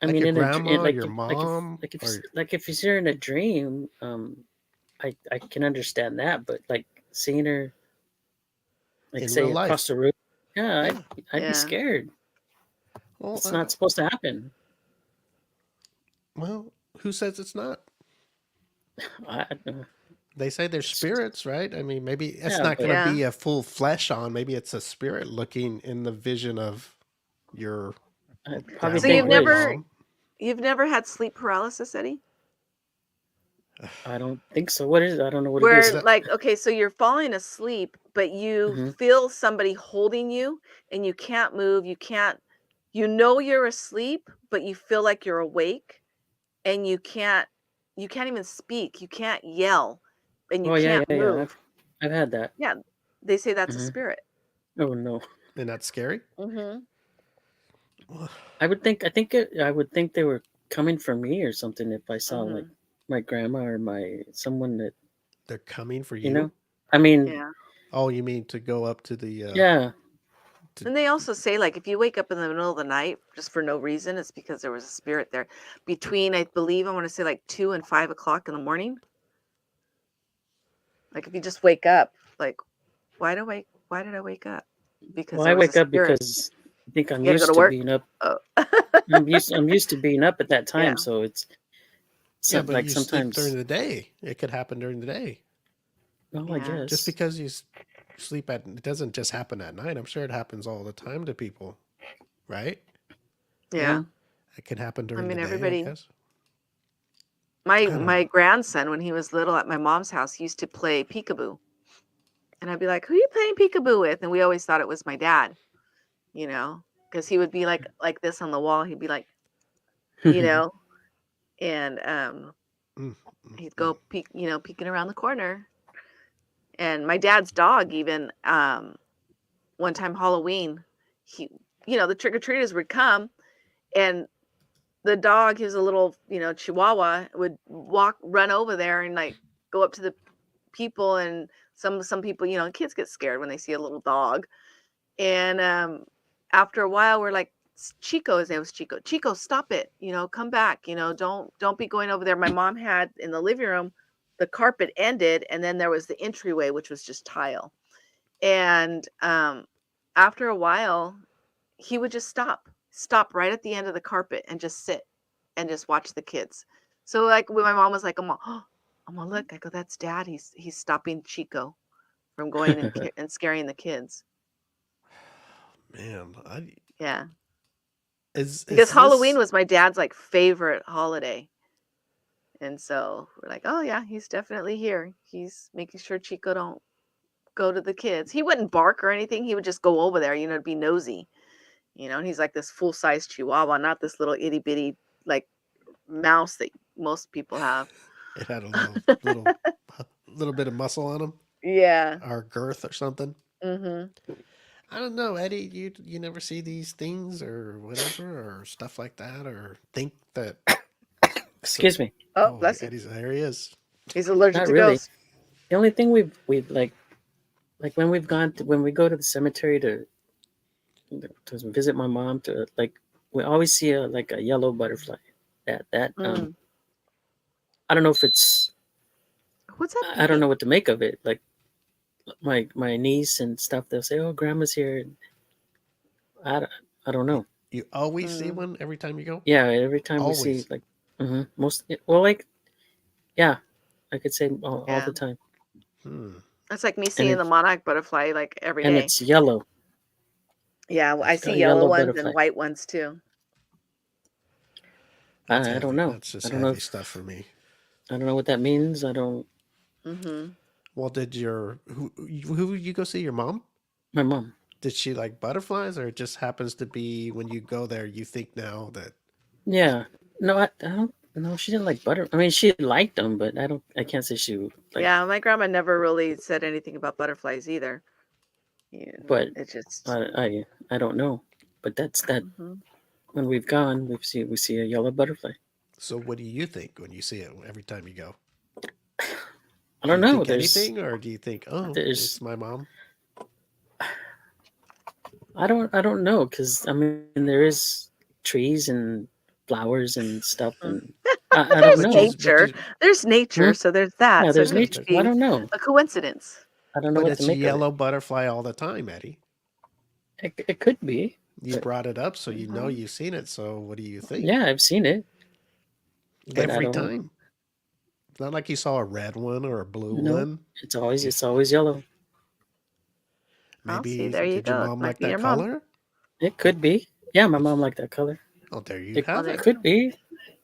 I Like mean, your in a grandma, like your if- mom, like if or- like if you see her in a dream, I can understand that, but like seeing her, like In say real life. across the room, yeah, I'd Yeah. be scared. Well, It's not supposed to happen. well, who says it's not? I don't know. They say they're spirits, right? I mean, maybe it's Yeah, not but- going to Yeah. be a full flesh on. Maybe it's a spirit looking in the vision of your. I probably grandma So think you've or never- mom. you've never had sleep paralysis, Eddie? I don't think so. What is it? I don't know what Where it is. that- like, okay, so you're falling asleep, but you Mhm. feel somebody holding you, and you can't move. You're asleep, but you feel like you're awake, and you can't even speak. You can't yell, and you Oh yeah, can't yeah, yeah. move. I've had that. They say that's a Mhm. spirit. Oh no. And that's scary. Mm-hmm. I would think they were coming for me or something if I saw like my grandma or someone that They're coming for you you. know. I mean, Yeah. Oh, you mean to go up to the? yeah. And they also say, like, if you wake up in the middle of the night just for no reason, it's because there was a spirit there. Between, I believe, I want to say like 2 and 5 o'clock in the morning. Like, if you just wake up, like, why did I wake up? Because Well, I there was a wake up spirit. because I think I'm You gotta go used to to work. being up. Oh. I'm used to being up at that time, Yeah. so it's Yeah, but like you sleep sometimes. during the day. It could happen during the day. Well, I Yeah. guess Just because you sleep it doesn't just happen at night. I'm sure it happens all the time to people, right? Yeah. It can happen I during mean, the day, I everybody. guess. My don't my know. grandson, when he was little at my mom's house, used to play peekaboo. And I'd be like, "Who are you playing peekaboo with?" And we always thought it was my dad, because he would be like this on the wall. He'd be like, you know, and Mm, he'd go peeking around the corner. And my dad's dog, even one time Halloween, he, the trick or treaters would come, and the dog, he was a little, Chihuahua, would run over there and like go up to the people, and some people, kids get scared when they see a little dog. And after a while, we're like, Chico, his name was Chico. Chico, stop it! Come back! Don't be going over there. My mom had in the living room, the carpet ended, and then there was the entryway, which was just tile. And after a while, he would just stop right at the end of the carpet and just sit and just watch the kids. So like when my mom was like, I'm gonna look. I go, that's Dad. He's stopping Chico from going and scaring the kids. man, Yeah, is because Halloween this? was my dad's like favorite holiday, and so we're like, oh yeah, he's definitely here. He's making sure Chico don't go to the kids. He wouldn't bark or anything. He would just go over there, to be nosy. And he's like this full-size Chihuahua, not this little itty bitty like mouse that most people have. It had a little bit of muscle on him, Yeah. or girth or something. Mm-hmm. I don't know, Eddie. You never see these things or whatever or stuff like that, or think that. Excuse me. Oh, bless you. Eddie's there. He is. He's allergic Not to really. ghosts. The only thing we've like when we go to the cemetery to visit my mom, to like, we always see a yellow butterfly. That I don't know if it's. What's that? I don't know what to make of it. Like my niece and stuff, they'll say, "Oh, Grandma's here." I don't know. You always see one every time you go. Yeah, every time we see Always. like most. Well, like yeah, I could say all Yeah. the time. It's like me seeing the monarch butterfly like every And day. it's yellow. Yeah, I It's see got yellow ones butterfly. and white ones too. I don't know. That's just I don't know heavy if, stuff for me. I don't know what that means. I don't. Well, did who you go see? Your mom? My mom. Did she like butterflies, or it just happens to be when you go there, you think now that? Yeah. No, I don't. No, she didn't like butter. I mean, she liked them, but I don't. I can't say she. Like, Yeah, my grandma never really said anything about butterflies either. Yeah, but it just. I don't know. But that's that. When we've gone, we see a yellow butterfly. So, what do you think when you see it every time you go? I don't do you know. Think There's anything, or do you think, oh, it's my mom? I don't know, because I mean there is trees and flowers and stuff, and I don't There's know. nature. There's nature, so there's that. Yeah, So there's it could nature. just be I don't know. a coincidence. I don't know But what it's to make yellow of butterfly all the time, Eddie. it. It could be. You brought it up, so you know you've seen it. So, what do you think? Yeah, I've seen it. But Every time. It's not like you saw a red one or a blue one. It's always yellow. Maybe there you did go. your It mom might like be that your mom. color? It could be. Yeah, my mom liked that color. Oh, there you have It it. could be,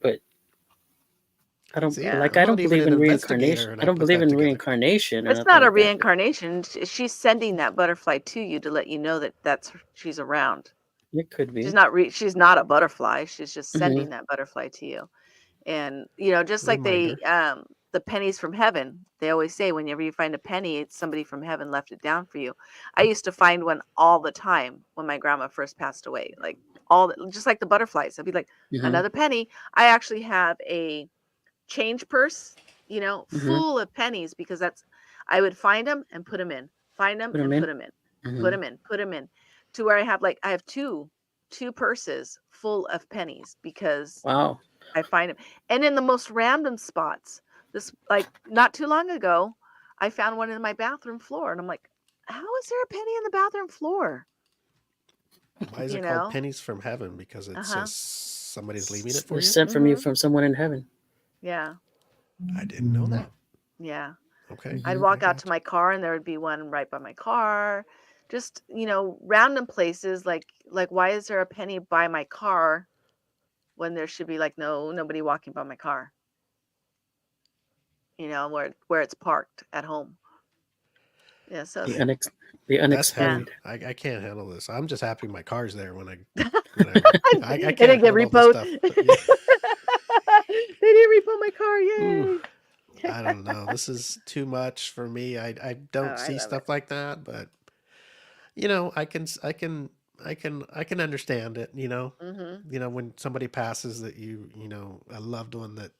but I don't See, like. I'm I don't not even believe an in investigator, reincarnation. and I I don't put believe that in together. reincarnation. Or It's nothing not a like that, but- reincarnation. She's sending that butterfly to you to let you know that she's around. It could be. She's not a butterfly. She's just sending that butterfly to you. And just like the pennies from heaven, they always say whenever you find a penny, it's somebody from heaven left it down for you. I used to find one all the time when my grandma first passed away, like just like the butterflies. I'd be like, Mhm. another penny. I actually have a change purse, Mhm. full of pennies, because I would find them and put them in, find them Put 'em and in. put them in, put Mhm. them in, put them in, to where I have two purses full of pennies, because Wow. I find them. And in the most random spots. This, like, not too long ago, I found one in my bathroom floor, and I'm like, how is there a penny in the bathroom floor? Why is You it called know? pennies from heaven? Because it's Uh-huh. somebody's leaving it for They're you? sent from you Mhm. from someone in heaven. Yeah. I didn't know that. Yeah. Okay. I'd Mhm. walk I out got to my car, and there would be one right by my car. Just, random places, like why is there a penny by my car when there should be, like, nobody walking by my car? Where it's parked at home. Yeah, so The, I- unex- the That's heavy. unexplained. I can't handle this. I'm just happy my car's there when I it can't didn't get handle the repoed. stuff. Yeah. They didn't repo my car. Ooh, Yay. I don't know. This is too much for me. I don't I see love stuff it. like that, but I can understand it. Mm-hmm. When somebody passes that a loved one that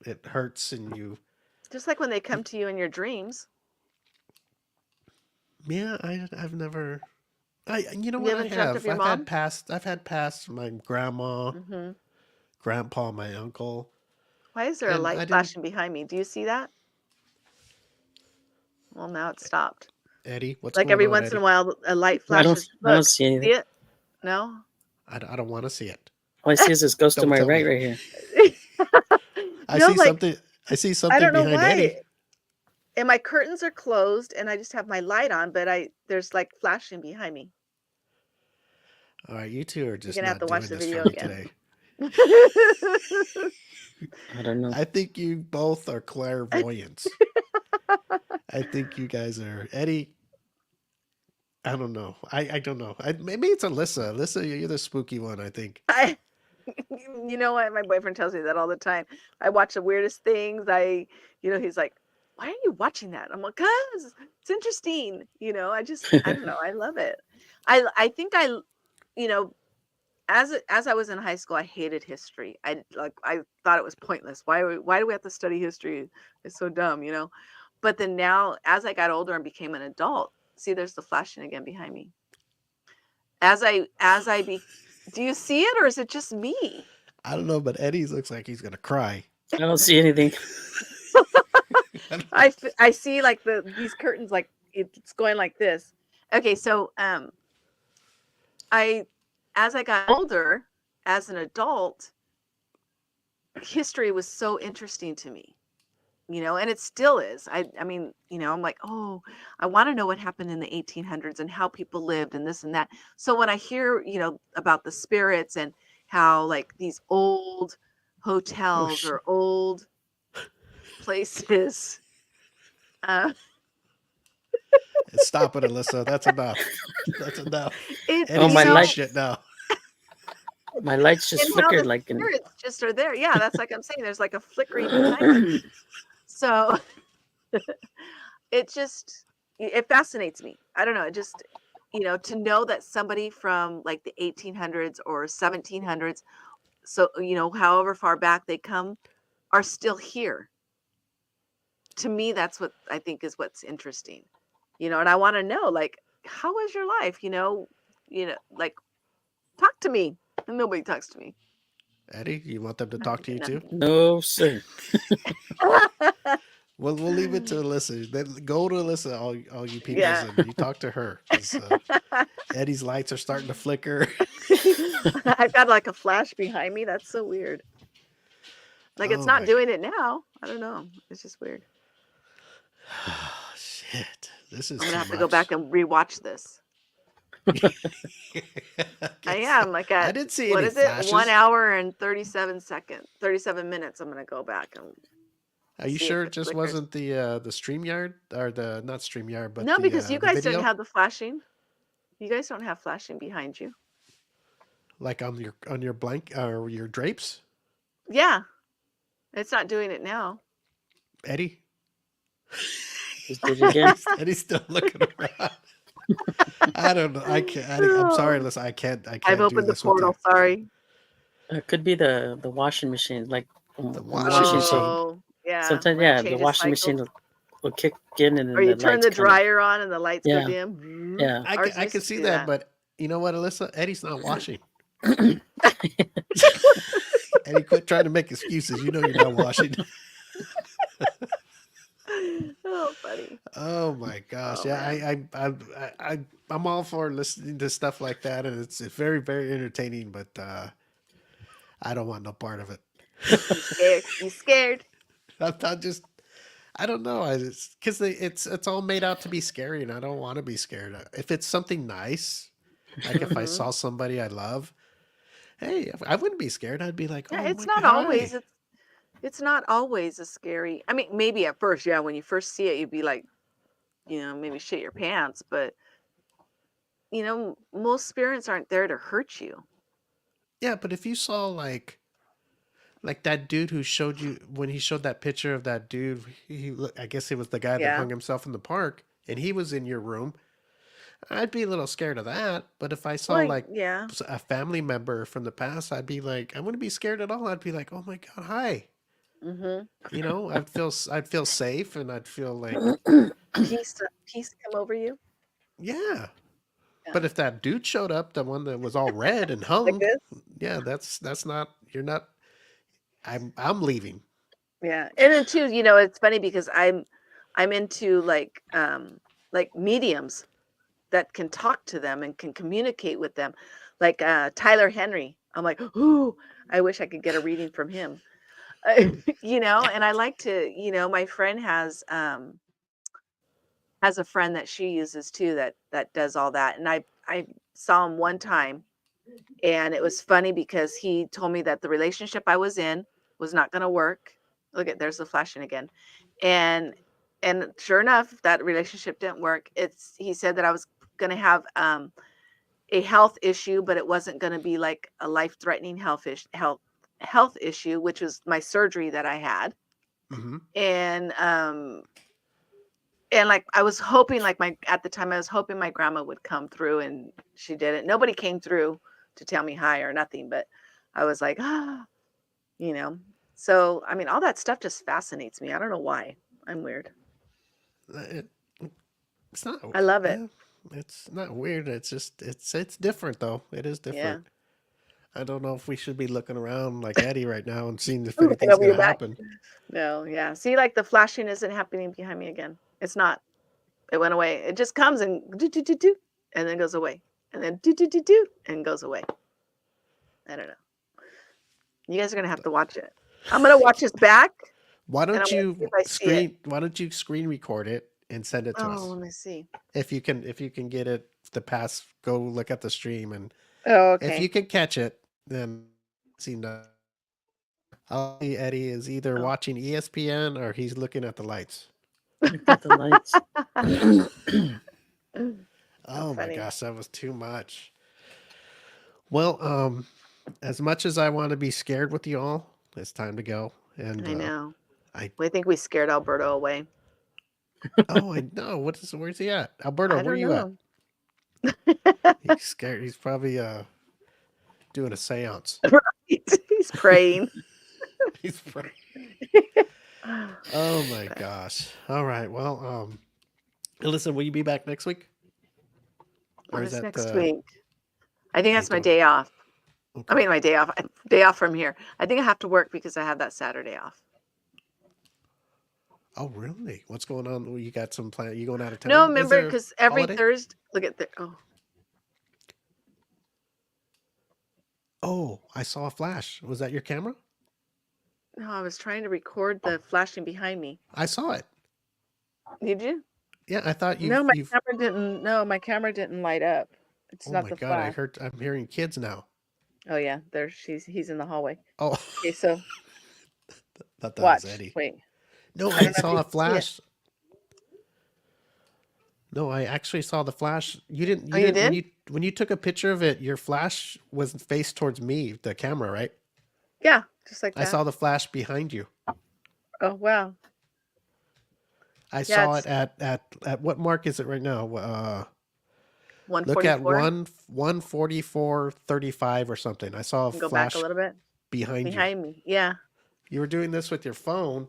it hurts and you. Just like when they come to you in your dreams. Yeah, I've never. You know You what I haven't dreamt of have? your mom? I've had past my grandma, Mm-hmm. grandpa, my uncle, Why is there a and light I didn't. flashing behind me? Do you see that? Well, now it's stopped. Eddie, what's Like going every on, once in a Eddie? while, a light I don't. flashes. I don't Look, see anything. see it? No. I don't want to see it. All I see is this ghost to Don't my tell right, me. right here. I No, see like, something. I see I something don't know behind why. Eddie. And my curtains are closed, and I just have my light on, but there's like flashing behind me. All right, you two are You're just gonna have not to watch doing the this for video me again. today. I don't know. I think you both are clairvoyants. I think you guys are Eddie. I don't know. I don't know. Maybe it's Alyssa. Alyssa, you're the spooky one, I think. You know what? My boyfriend tells me that all the time. I watch the weirdest things. He's like, why are you watching that? I'm like, cause it's interesting. I don't know. I love it. I think as I was in high school, I hated history. I thought it was pointless. Why do we have to study history? It's so dumb, But then now, as I got older and became an adult, see, there's the flashing again behind me. Do you see it, or is it just me? I don't know, but Eddie looks like he's gonna cry. I don't see anything. I see like these curtains, like it's going like this. Okay, so as I got older, as an adult, history was so interesting to me, and it still is. I mean, I'm like, oh, I want to know what happened in the 1800s and how people lived and this and that. So when I hear, about the spirits and how, like, these old hotels or old places, Stop it, Alyssa. That's enough. That's enough. it, Eddie's my seeing light- shit now. My lights just and how flickered the like in. spirits just are there. Yeah, that's like I'm saying. There's like a flickering behind me. So it fascinates me. I don't know. It just, to know that somebody from like the 1800s or 1700s, so, however far back they come, are still here. To me, that's what I think is what's interesting, and I want to know, like, how was your life? Like, talk to me. And nobody talks to me. Eddie, you want them to talk to you too? No, sir. Well, we'll leave it to Alyssa. Then go to Alyssa, all you people, Yeah. and you talk to her. 'Cause, Eddie's lights are starting to flicker. I've got like a flash behind me. That's so weird. Like, it's Oh, not my- doing it now. I don't know. It's just weird. Shit, this is. I'm gonna too have to go much. back and rewatch this. I am like I at, didn't see what any is it? flashes. 1 hour and 37 minutes. I'm gonna go back and Are you see if sure it it just flickers. wasn't the StreamYard or the not StreamYard, but no, the, because you the guys video? didn't have the flashing. You guys don't have flashing behind you. Like on your blank or your drapes, Yeah, it's not doing it now. Eddie. Just did it again. Eddie's still looking around. I don't know. I can't. I'm sorry, listen. I can't. I've do opened the this with you. portal. Sorry. It could be the washing machine, like The when washing machine. Oh, yeah. Sometimes, when it yeah, the changes washing cycles. machine will kick in, and then Or you the turn lights the kind of, dryer on and the lights go yeah, dim. yeah. Ours I used can to see do that, but you know what, Alyssa? Eddie's not washing. Eddie, quit trying to make excuses. You know you're not washing. Oh, funny. Oh my gosh! Oh, Yeah, man. I'm all for listening to stuff like that, and it's very very entertaining. But I don't want no part of it. You scared? You scared? I'm just I don't know. Because it's all made out to be scary, and I don't want to be scared. If it's something nice, like if I saw somebody I love, hey, I wouldn't be scared. I'd be like, Yeah, oh it's my not god, always. hi. It's not always a scary. I mean, maybe at first, yeah. When you first see it, you'd be like, maybe shit your pants. But most spirits aren't there to hurt you. Yeah, but if you saw like that dude who showed you when he showed that picture of that dude, I guess it was the guy that Yeah. hung himself in the park, and he was in your room. I'd be a little scared of that. But if I saw Well, like yeah. a family member from the past, I'd be like, I wouldn't be scared at all. I'd be like, oh my god, hi. Mm-hmm. I'd feel safe, and I'd feel like, Peace come over you. yeah. Yeah. But if that dude showed up, the one that was all red and Like hung, this. yeah, that's not. You're not. I'm leaving. Yeah, and then too, it's funny because I'm into like mediums that can talk to them and can communicate with them, like Tyler Henry. I'm like, ooh, I wish I could get a reading from him. And I like to, my friend has a friend that she uses too that does all that, and I saw him one time, and it was funny because he told me that the relationship I was in was not going to work. Look at there's the flashing again, and sure enough, that relationship didn't work. He said that I was going to have a health issue, but it wasn't going to be like a life threatening health issue, which was my surgery that I had, Mm-hmm. and like I was hoping, like at the time I was hoping my grandma would come through, and she didn't. Nobody came through to tell me hi or nothing, but I was like, you know. So I mean, all that stuff just fascinates me. I don't know why. I'm weird. It's not. I love it. It's not weird. It's just it's different though. It is different. I don't know if we should be looking around like Eddie right now and seeing if Looking anything's over your gonna back. happen. No, yeah. See, like the flashing isn't happening behind me again. It's not. It went away. It just comes and do do do do, and then goes away, and then do do do do, and goes away. I don't know. You guys are gonna have to watch it. I'm gonna watch this back. Why and I'm don't gonna you see if I see it. Why don't you screen record it and send it to Oh, us? let me see. If you can get it to pass, go look at the stream, and Oh, if you okay. can catch it, then see no. I'll see Eddie is either Oh. watching ESPN or he's looking at the lights. Look at the lights. Oh my funny. gosh, that was too much. Well, as much as I want to be scared with you all, it's time to go. And I know. I think we scared Alberto away. oh, I know. Where's he at? Alberto, I where are don't you know. at? He's scared. He's probably doing a seance. He's praying. He's praying. Oh my gosh. All right. Well, listen, will you be back next week? Or is that next week? I think that's my don't day off. Okay. I mean, my day off. Day off from here. I think I have to work because I have that Saturday off. Oh, really? What's going on? You got some plan? You going out of town? No, Is remember, there because every holiday? Thursday. Look at the. Oh, I saw a flash. Was that your camera? No, I was trying to record the flashing behind me. I saw it. Did you? Yeah, I thought you. No, my camera didn't. No, my camera didn't light up. It's Oh not my the god! flash. I'm hearing kids now. Oh yeah, there. He's in the hallway. Oh, Okay, so thought that watch. was Eddie. Wait. No, I I don't know if saw you a can see it. flash. No, I actually saw the flash. You didn't. Oh, you did? When you took a picture of it, your flash was faced towards me, the camera, right? Yeah, just like that. I saw the flash behind you. Oh wow. I Yeah, saw it at what mark is it right now? Look at 144. 144.35 or something. I saw a Go flash back a little bit. behind you. Behind me. Yeah. You were doing this with your phone.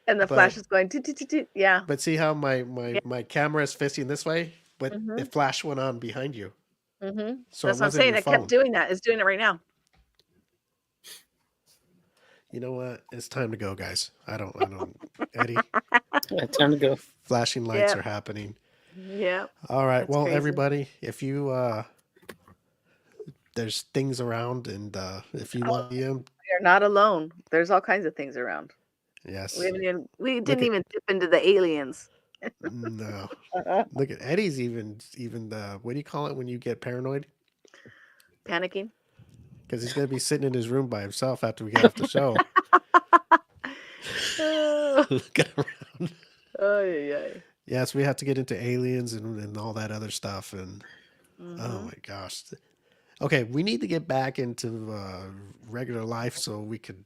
And the flash is going toot, toot, toot, toot. Yeah. But see how my camera is facing this way? But Mm-hmm. the flash went on behind you. Mm-hmm. So that's what I'm saying. It kept doing that. It's doing it right now. You know what? It's time to go, guys. I don't, Eddie. Yeah, time to go. Flashing lights are happening. Yeah. All right. Well, crazy. everybody, if you, there's things around, and if you want them, You're not alone. There's all kinds of things around. yes. We didn't even dip into the aliens. No. Look at Eddie's even what do you call it when you get paranoid? Panicking. Because he's going to be sitting in his room by himself after we get off the show. Look around. Oh, yeah. Yes, we have to get into aliens and all that other stuff. And oh my gosh. Okay, we need to get back into regular life so we could,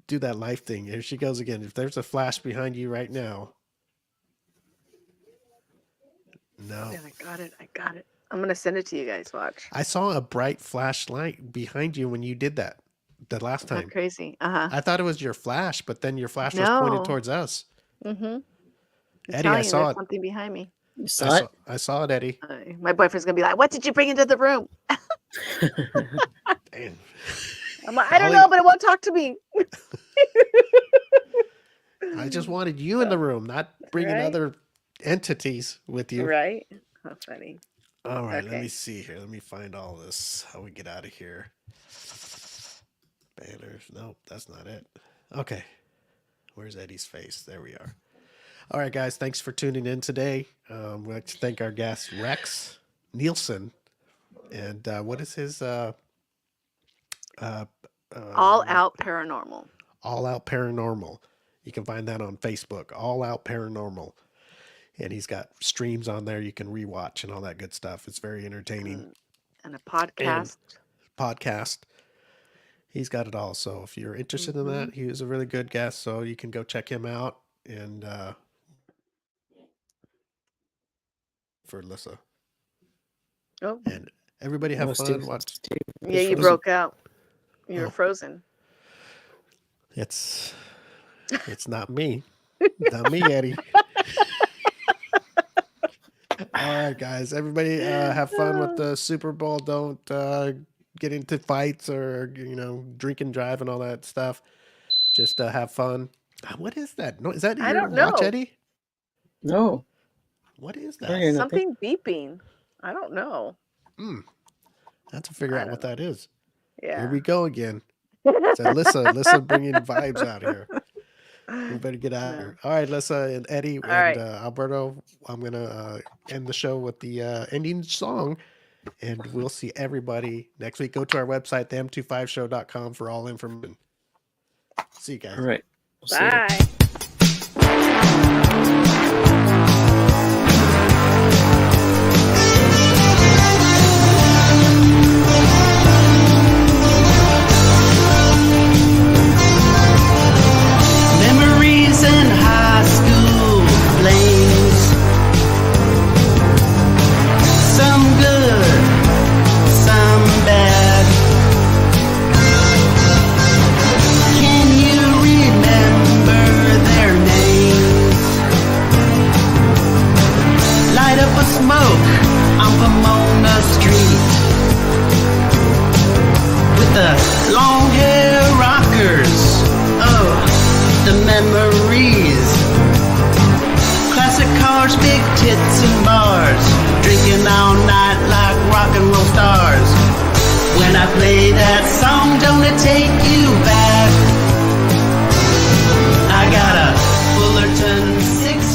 do that life thing. Here she goes again. If there's a flash behind you right now. No. Yeah, I got it. I'm going to send it to you guys. Watch. I saw a bright flashlight behind you when you did that the last time. That's crazy. Uh-huh. I thought it was your flash, but then your flash was pointed towards us. Mm-hmm. Eddie, I saw it. Something behind me. You saw it? I saw it, Eddie. My boyfriend's going to be like, what did you bring into the room? Damn. I'm like, I don't know, but it won't talk to me. I just wanted you in the room, not bringing other entities with you. Right. How funny. All right, let me see here. Let me find all this. How we get out of here. Banners. Nope, that's not it. Okay. Where's Eddie's face? There we are. All right, guys. Thanks for tuning in today. We'd like to thank our guest, Rex Nielson. And what is his... All Out Paranormal. All Out Paranormal. You can find that on Facebook. All Out Paranormal. And he's got streams on there you can rewatch and all that good stuff. It's very entertaining. And a podcast. He's got it all. So if you're interested in that, he was a really good guest. So you can go check him out. And for Alyssa. Oh. And everybody have fun. Watch. Yeah, you broke out. You were frozen. It's not me. Not me, Eddie. All right, guys. Everybody have fun with the Super Bowl. Don't get into fights or, drink and drive and all that stuff. Just have fun. What is that? No, is that I your don't know. watch, Eddie? No. What is that? Something beeping. I don't know. I have to figure out what that is. Yeah. Here we go again. It's Alyssa bringing vibes out here. We better get out of here. All right, Alyssa and Eddie and Alberto, I'm going to end the show with the ending song, and we'll see everybody next week. Go to our website, the m25show.com, for all information. See you guys. All right. Bye. In high school flames, some good, some bad. Can you remember their names? Light up a smoke on Pomona Street with the long hair rockers. The memories, classic cars, big tits and bars, drinking all night like rock and roll stars. When I play that song